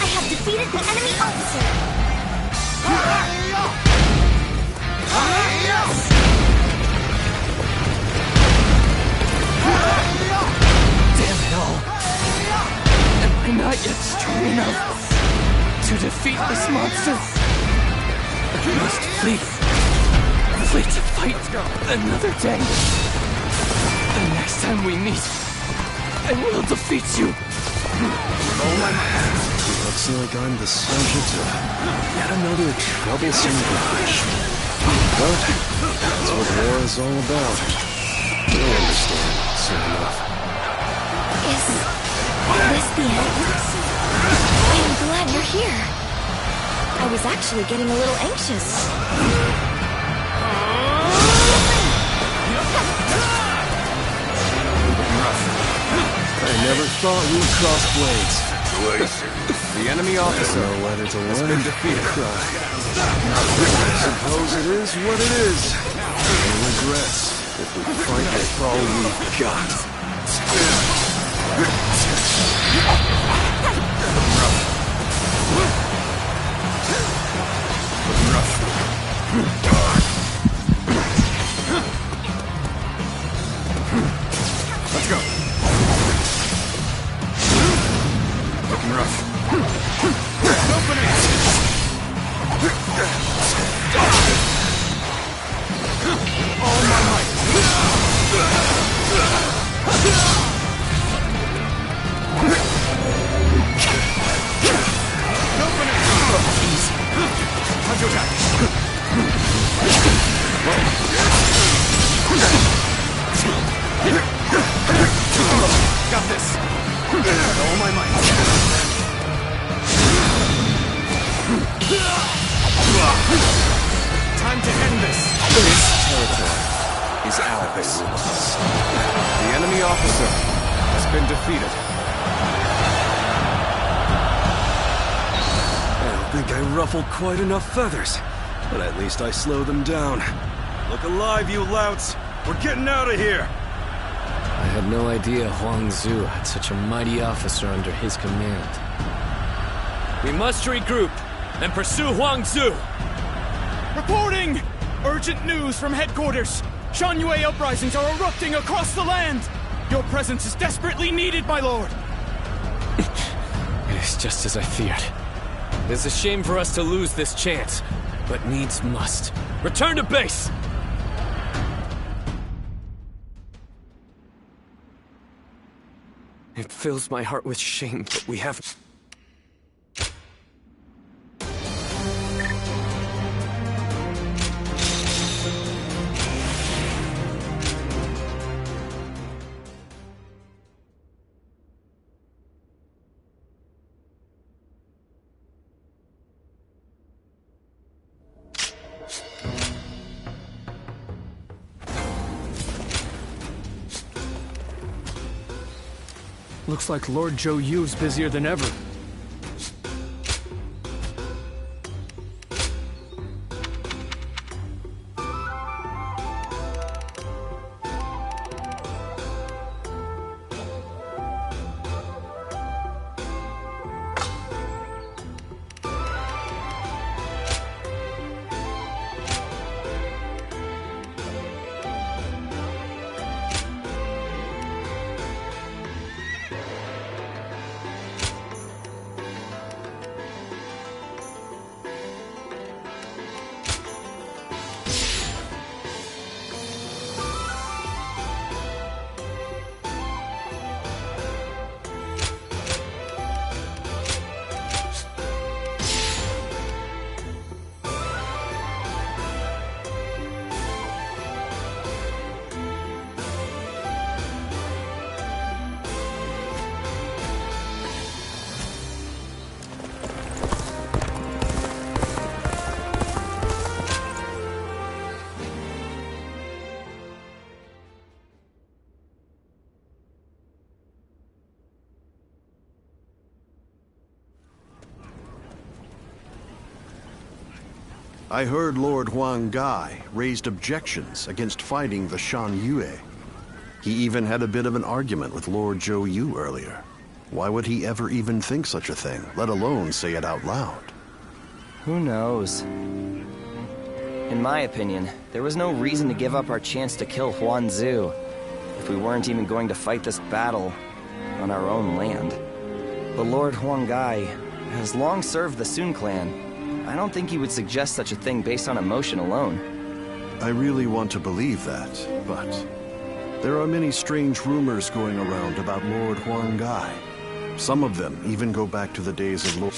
I have defeated the enemy officer. Damn it all. Am I not yet strong enough to defeat this monster? I must flee. Flee to fight another day. The next time we meet, I will defeat you. Looks like I'm the subject of yet another troublesome grudge. But that's what war is all about. You'll understand soon enough. Is this the end? I am glad you're here. I was actually getting a little anxious. I never thought we'd cross blades. The enemy officer whether to has been defeated. I suppose it is what it is. No regrets if we fight with all we've got. Let's go. Looking rough. Opening. All my might. Opening. Easy. Counterattack. Got this. With all my might. Time to end this. This territory is ours. The enemy officer has been defeated. I don't think I ruffled quite enough feathers, but at least I slowed them down. Look alive, you louts! We're getting out of here! I had no idea Huang Zu had such a mighty officer under his command. We must regroup and pursue Huang Zu. Reporting! Urgent news from headquarters! Shan-Yue uprisings are erupting across the land! Your presence is desperately needed, my lord! It is just as I feared. It is a shame for us to lose this chance, but needs must. Return to base! It fills my heart with shame, but we have... Looks like Lord Zhou Yu's busier than ever. I heard Lord Huang Gai raised objections against fighting the Shan Yue. He even had a bit of an argument with Lord Zhou Yu earlier. Why would he ever even think such a thing, let alone say it out loud? Who knows? In my opinion, there was no reason to give up our chance to kill Huan Zu if we weren't even going to fight this battle on our own land. But Lord Huang Gai has long served the Sun clan. I don't think he would suggest such a thing based on emotion alone. I really want to believe that, but there are many strange rumors going around about Lord Huang Gai. Some of them even go back to the days of Lord...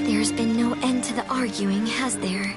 There's been no end to the arguing, has there?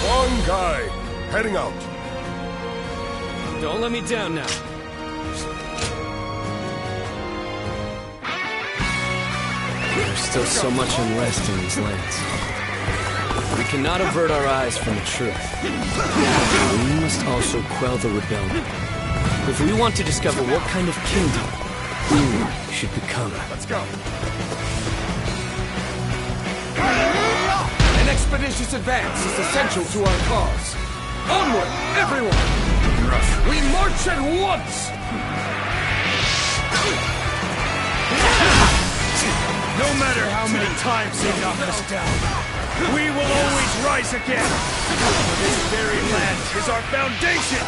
Huang Gai, heading out. Don't let me down now. There's still so much unrest in these lands. We cannot avert our eyes from the truth. We must also quell the rebellion. If we want to discover what kind of kingdom we should become. Let's go. An expeditious advance is essential to our cause. Onward, everyone! We march at once! No matter how many times they knock us down, we will always rise again. This very land is our foundation.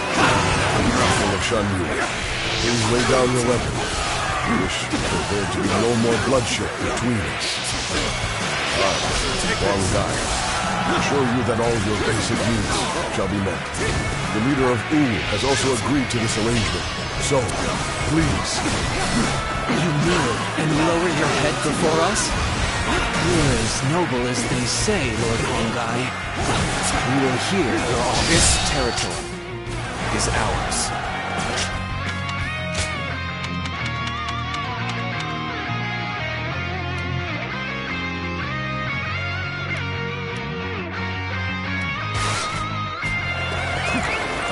King of Shan Yue, please lay down your weapon. We wish for there to be no more bloodshed between us. I, Wang Gai, assure you that all your basic needs shall be met. The leader of Wu has also agreed to this arrangement. So, please. You kneel and lower your head before us? You're as noble as they say, Lord Hongai. We will hear your all. This territory is ours.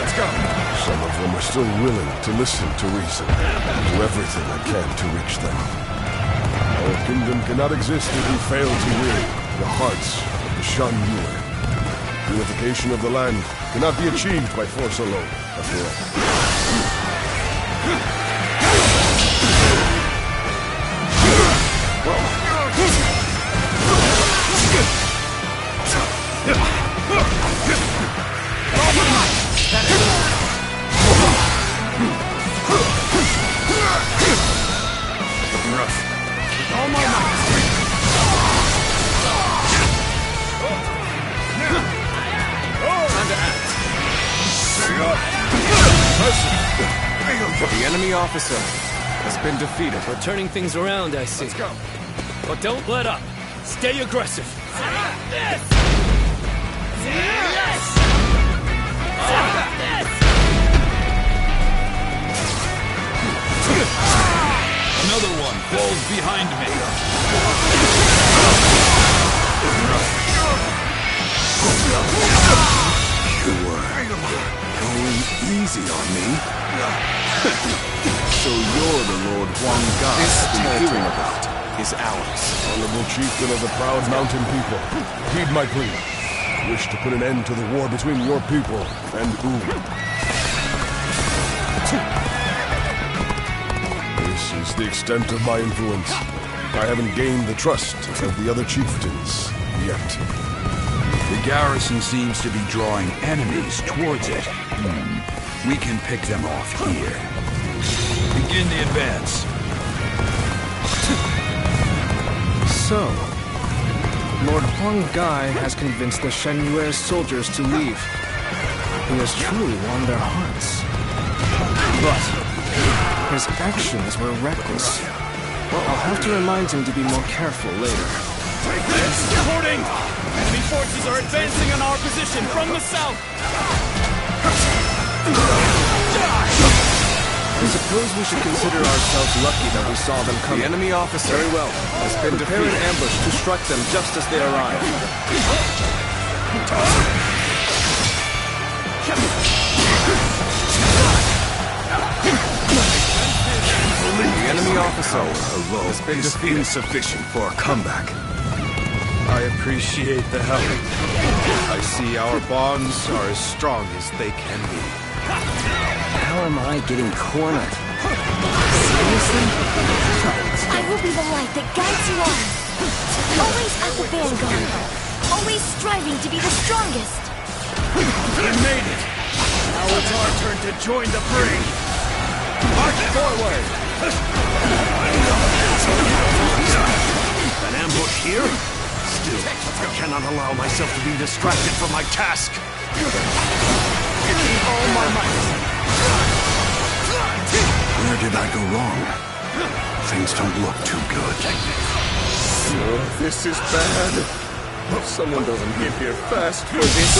Some of them are still willing to listen to reason. Do everything I can to reach them. Our kingdom cannot exist if we fail to win the hearts of the Shan Yue. Unification of the land cannot be achieved by force alone, after All my might. Time to act. The enemy officer has been defeated. We're turning things around, I see. Let's go. But don't let up. Stay aggressive. Another one falls behind me. You were going easy on me. So you're the Lord Huang Gai I've been hearing about. Is ours. Honorable chieftain of the proud mountain people, heed my plea. I wish to put an end to the war between your people and Wu. This is the extent of my influence. I haven't gained the trust of the other chieftains yet. The garrison seems to be drawing enemies towards it. We can pick them off here. Begin the advance. So, Lord Huang Gai has convinced the Shan Yue soldiers to leave. He has truly won their hearts. But his actions were reckless. I'll have to remind him to be more careful later. Reporting! Enemy forces are advancing on our position from the south! I suppose we should consider ourselves lucky that we saw them coming. The enemy officer Very well. has been Prepare defeated. an ambush to strike them just as they arrive. The enemy officer alone has been is defeated. insufficient for a comeback. I appreciate the help. I see our bonds are as strong as they can be. How am I getting cornered? Seriously? I will be the light that guides you on. Always at the vanguard. Always striving to be the strongest. We made it. Now it's our turn to join the fray. March forward. An ambush here? Still, I cannot allow myself to be distracted from my task. All my might. Where did I go wrong? Things don't look too good. This is bad. Someone doesn't get here fast for this.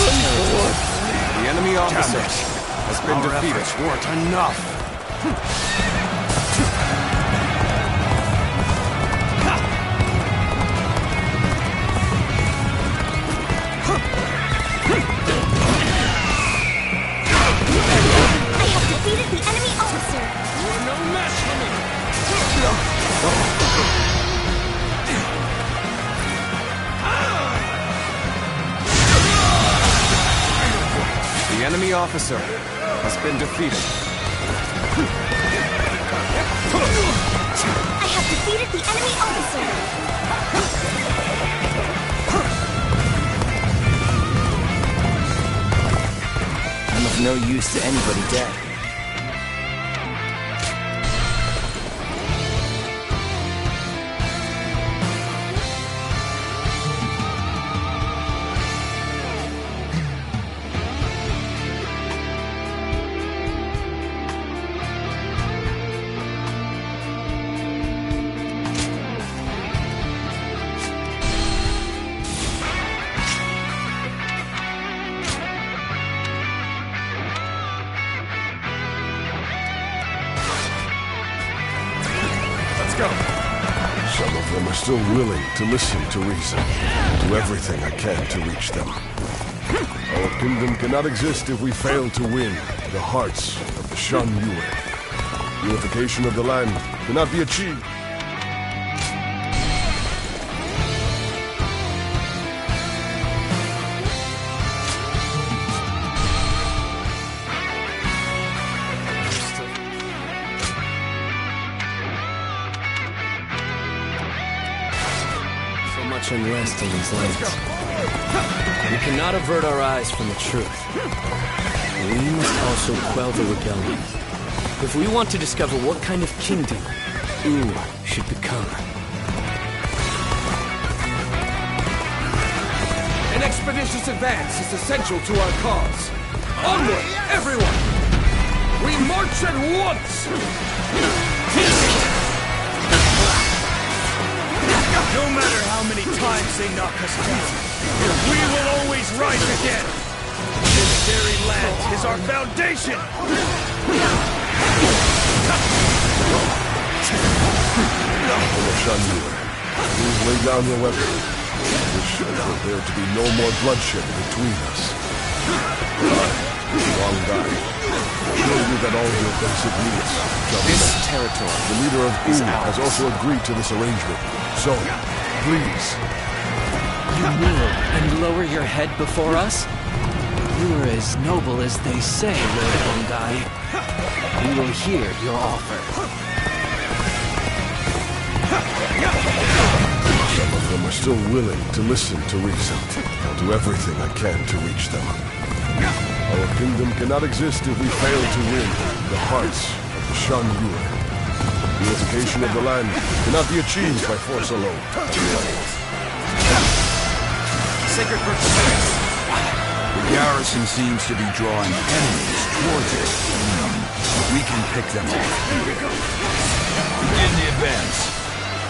The enemy officer has been Our defeated. efforts weren't enough. officer has been defeated. I have defeated the enemy officer! I'm of no use to anybody dead. Some of them are still willing to listen to reason. I'll do everything I can to reach them. Our kingdom cannot exist if we fail to win the hearts of the Shan Yue. Unification of the land cannot be achieved. Unrest in these lands. We cannot avert our eyes from the truth. We must also quell the rebellion. If we want to discover what kind of kingdom Wu should become. An expeditious advance is essential to our cause. Onward, everyone! We march at once! No matter how many times they knock us down, we will always rise again! This very land is our foundation! The Shan Yue, please lay down your weapon. I wish for there to be no more bloodshed between us. Wang Gai, show you that all your basic needs shall be This met. territory The leader of is Wu ours. has also agreed to this arrangement. So, please. You kneel and lower your head before us? You are as noble as they say, Lord Hongai. We will hear your offer. Some of them are still willing to listen to reason. I'll do everything I can to reach them. Our kingdom cannot exist if we fail to win the hearts of the Shan Yue. Unification of the land cannot be achieved by force alone. Sacred purpose. The garrison seems to be drawing enemies towards it. We can pick them off. Begin the advance.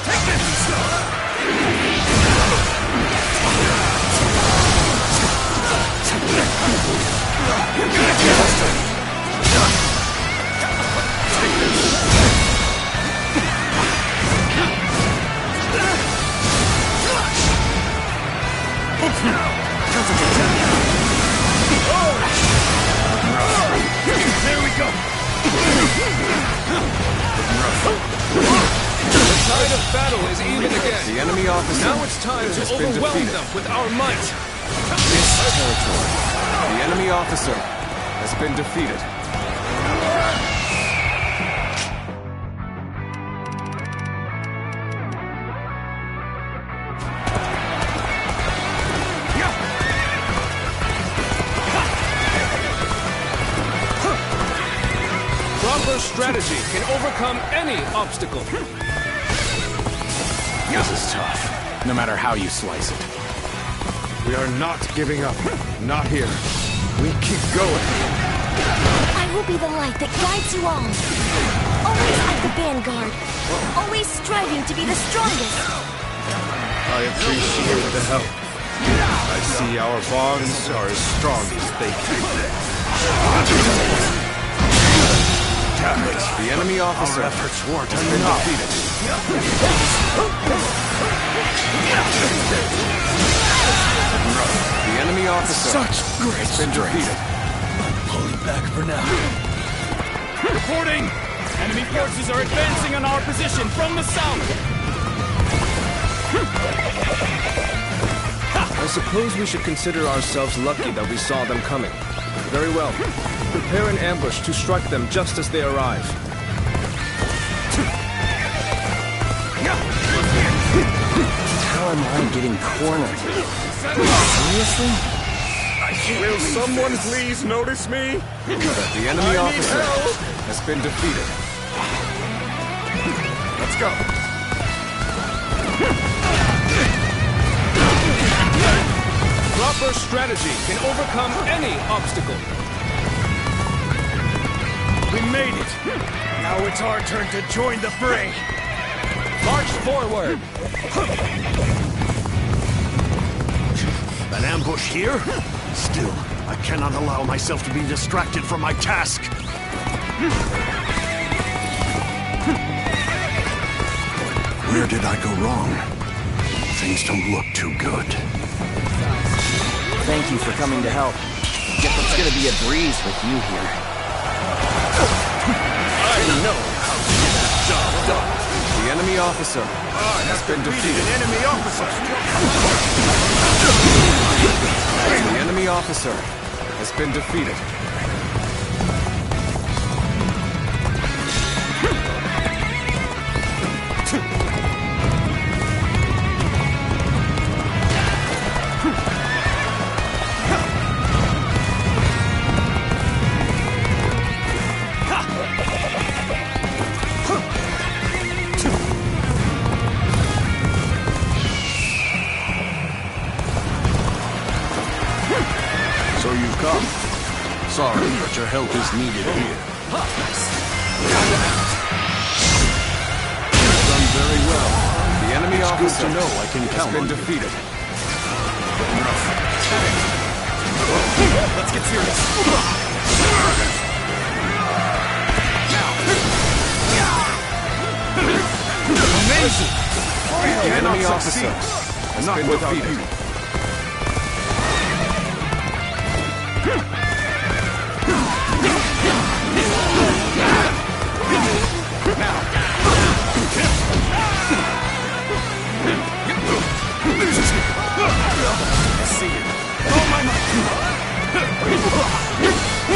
Take this! There we go! The tide of battle is even again. The enemy officer Now it's time to has been overwhelm defeated. them with our might. This territory. The enemy officer has been defeated. Proper strategy can overcome any obstacle. This is tough, no matter how you slice it. We are not giving up. Not here. We keep going. I will be the light that guides you all. Always at the vanguard. Always striving to be the strongest. I appreciate the help. I see our bonds are as strong as they can be. The enemy officer Our efforts weren't has been enough. defeated. The enemy officer Such great has been strength. defeated. Pulling back for now. Reporting! Enemy forces are advancing on our position from the south! I suppose we should consider ourselves lucky that we saw them coming. Very well. Prepare an ambush to strike them just as they arrive. How am I getting cornered? Seriously? Will someone please notice me? The enemy officer has been defeated. Let's go. Proper strategy can overcome any obstacle. We made it! Now it's our turn to join the fray! March forward! An ambush here? Still, I cannot allow myself to be distracted from my task. Where did I go wrong? Things don't look too good. Thank you for coming to help. Guess it's gonna be a breeze with you here. I know how to get the job done. The enemy officer has been defeated. An enemy officer! The enemy officer has been defeated. So you've come. Sorry, but your help is needed here. You've done very well. The enemy It's officer good to know I can count has been on you. defeated. Let's get serious! Amazing! The enemy officer has been defeated. Let's see it. Oh my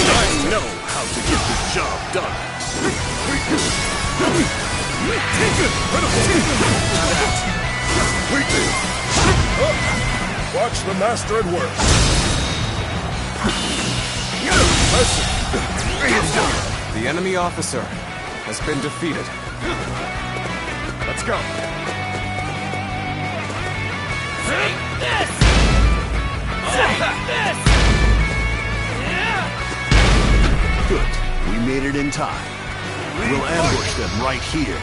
I know how to get the job done. Watch the master at work. The enemy officer has been defeated. Let's go. Take this! Take this! Good. We made it in time. We'll ambush them right here.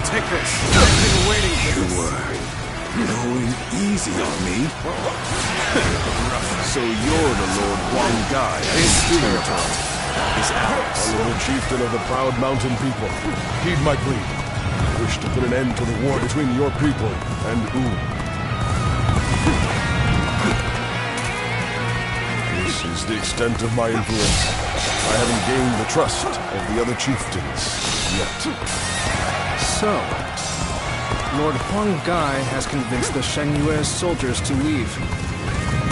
Take this. I've been waiting for this. You were going easy on me. So you're the Lord Huang Gai. This territory is ours. Honorable chieftain of the proud mountain people, heed my plea. I wish to put an end to the war between your people and Oon. This is the extent of my influence. I haven't gained the trust of the other chieftains yet. So, Lord Huang Gai has convinced the Shangyue's soldiers to leave.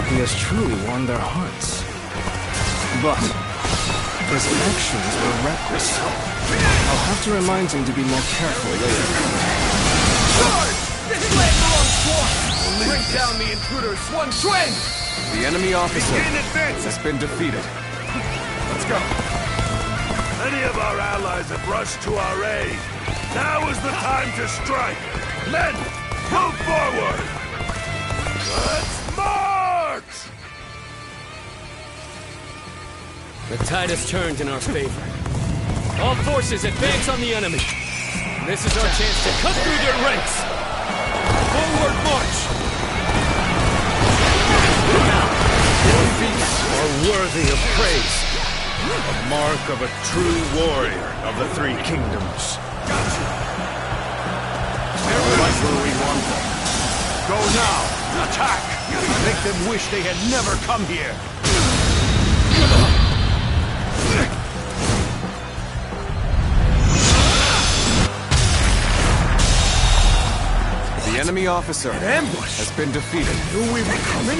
He has truly won their hearts. But his actions were reckless. I'll have to remind him to be more careful later. This land belongs to us! Bring down the intruders, one swing! The enemy officer Begin advancing! has been defeated. Let's go. Many of our allies have rushed to our aid. Now is the time to strike. Men, move forward! Let's march! The tide has turned in our favor. All forces advance on the enemy. This is our chance to cut through their ranks. Forward march! Your feats are worthy of praise. A mark of a true warrior of the Three Kingdoms. They're right where we want them. Go now! Attack! Make them wish they had never come here! enemy officer has been defeated. Knew we were coming?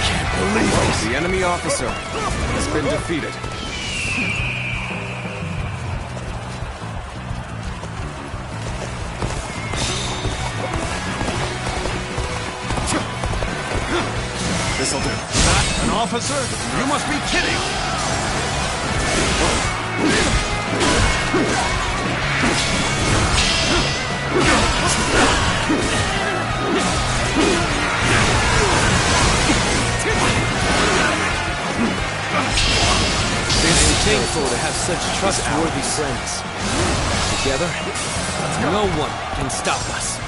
Can't believe it. The enemy officer has been defeated. This'll do. That an officer? You must be kidding! I'm thankful to have such trustworthy friends. Together, no one can stop us.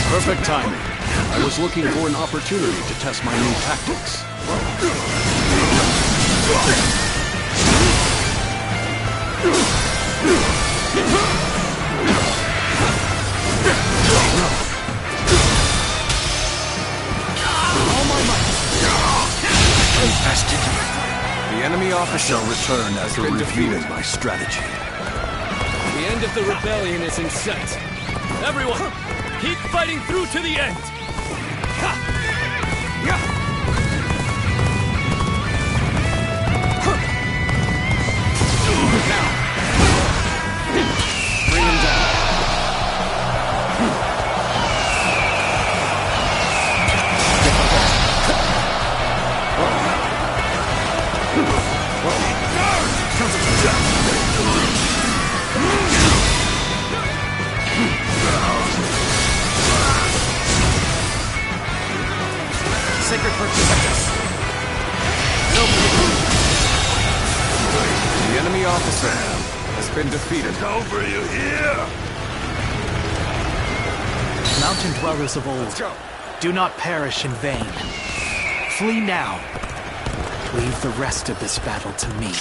Perfect timing. I was looking for an opportunity to test my new tactics. All my might. Invested. The enemy officer shall return has after been reviewing defeated. my strategy. The end of the rebellion is in sight. Everyone, keep fighting through to the end! Now! Bring him down. Sacred Heart protect us. The enemy officer has been defeated. It's over, you hear? Mountain dwellers of old, do not perish in vain. Flee now. Leave the rest of this battle to me.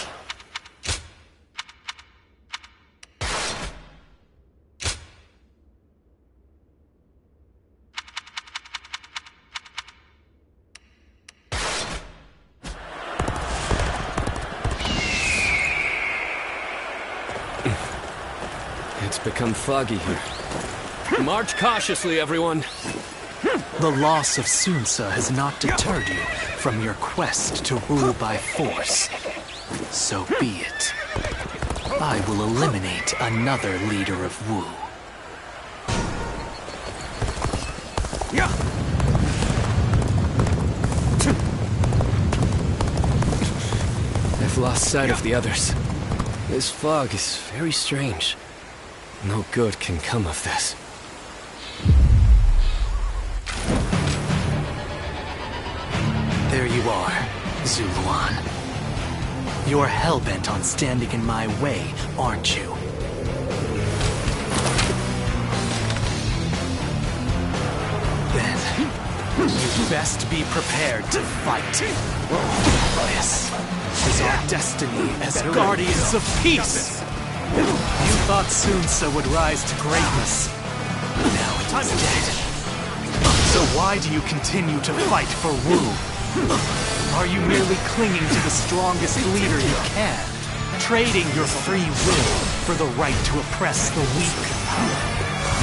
It's become foggy here. March cautiously, everyone. The loss of Sunsa has not deterred you from your quest to rule by force. So be it. I will eliminate another leader of Wu. I've lost sight of the others. This fog is very strange. No good can come of this. There you are, Zuluan. You're hell-bent on standing in my way, aren't you? Then, you'd best be prepared to fight. This is our destiny as guardians of peace! You thought Sunsa would rise to greatness. Now it is dead. So why do you continue to fight for Wu? Are you merely clinging to the strongest leader you can, trading your free will for the right to oppress the weak?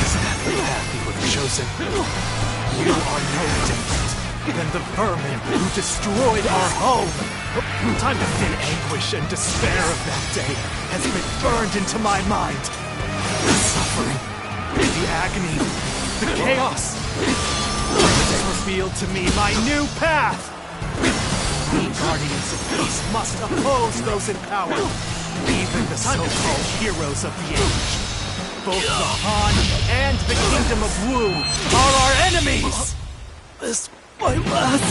Is that the path you have chosen? You are no different than the vermin who destroyed our home. Time to feel anguish and despair of that day has been burned into my mind. The suffering, the agony, the chaos. It's revealed to me my new path. We guardians of peace must oppose those in power, even the so-called heroes of the age. Both the Han and the Kingdom of Wu are our enemies! This my last...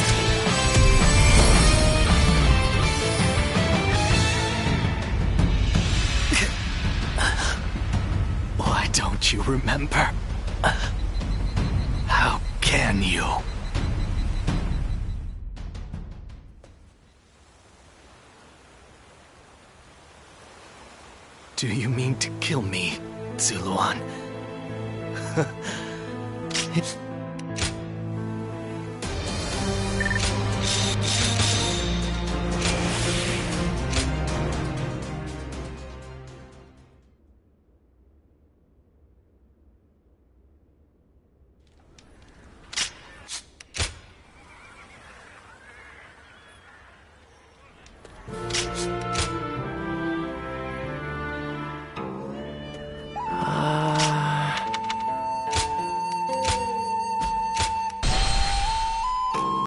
Why don't you remember? How can you? Do you mean to kill me, Zuluan?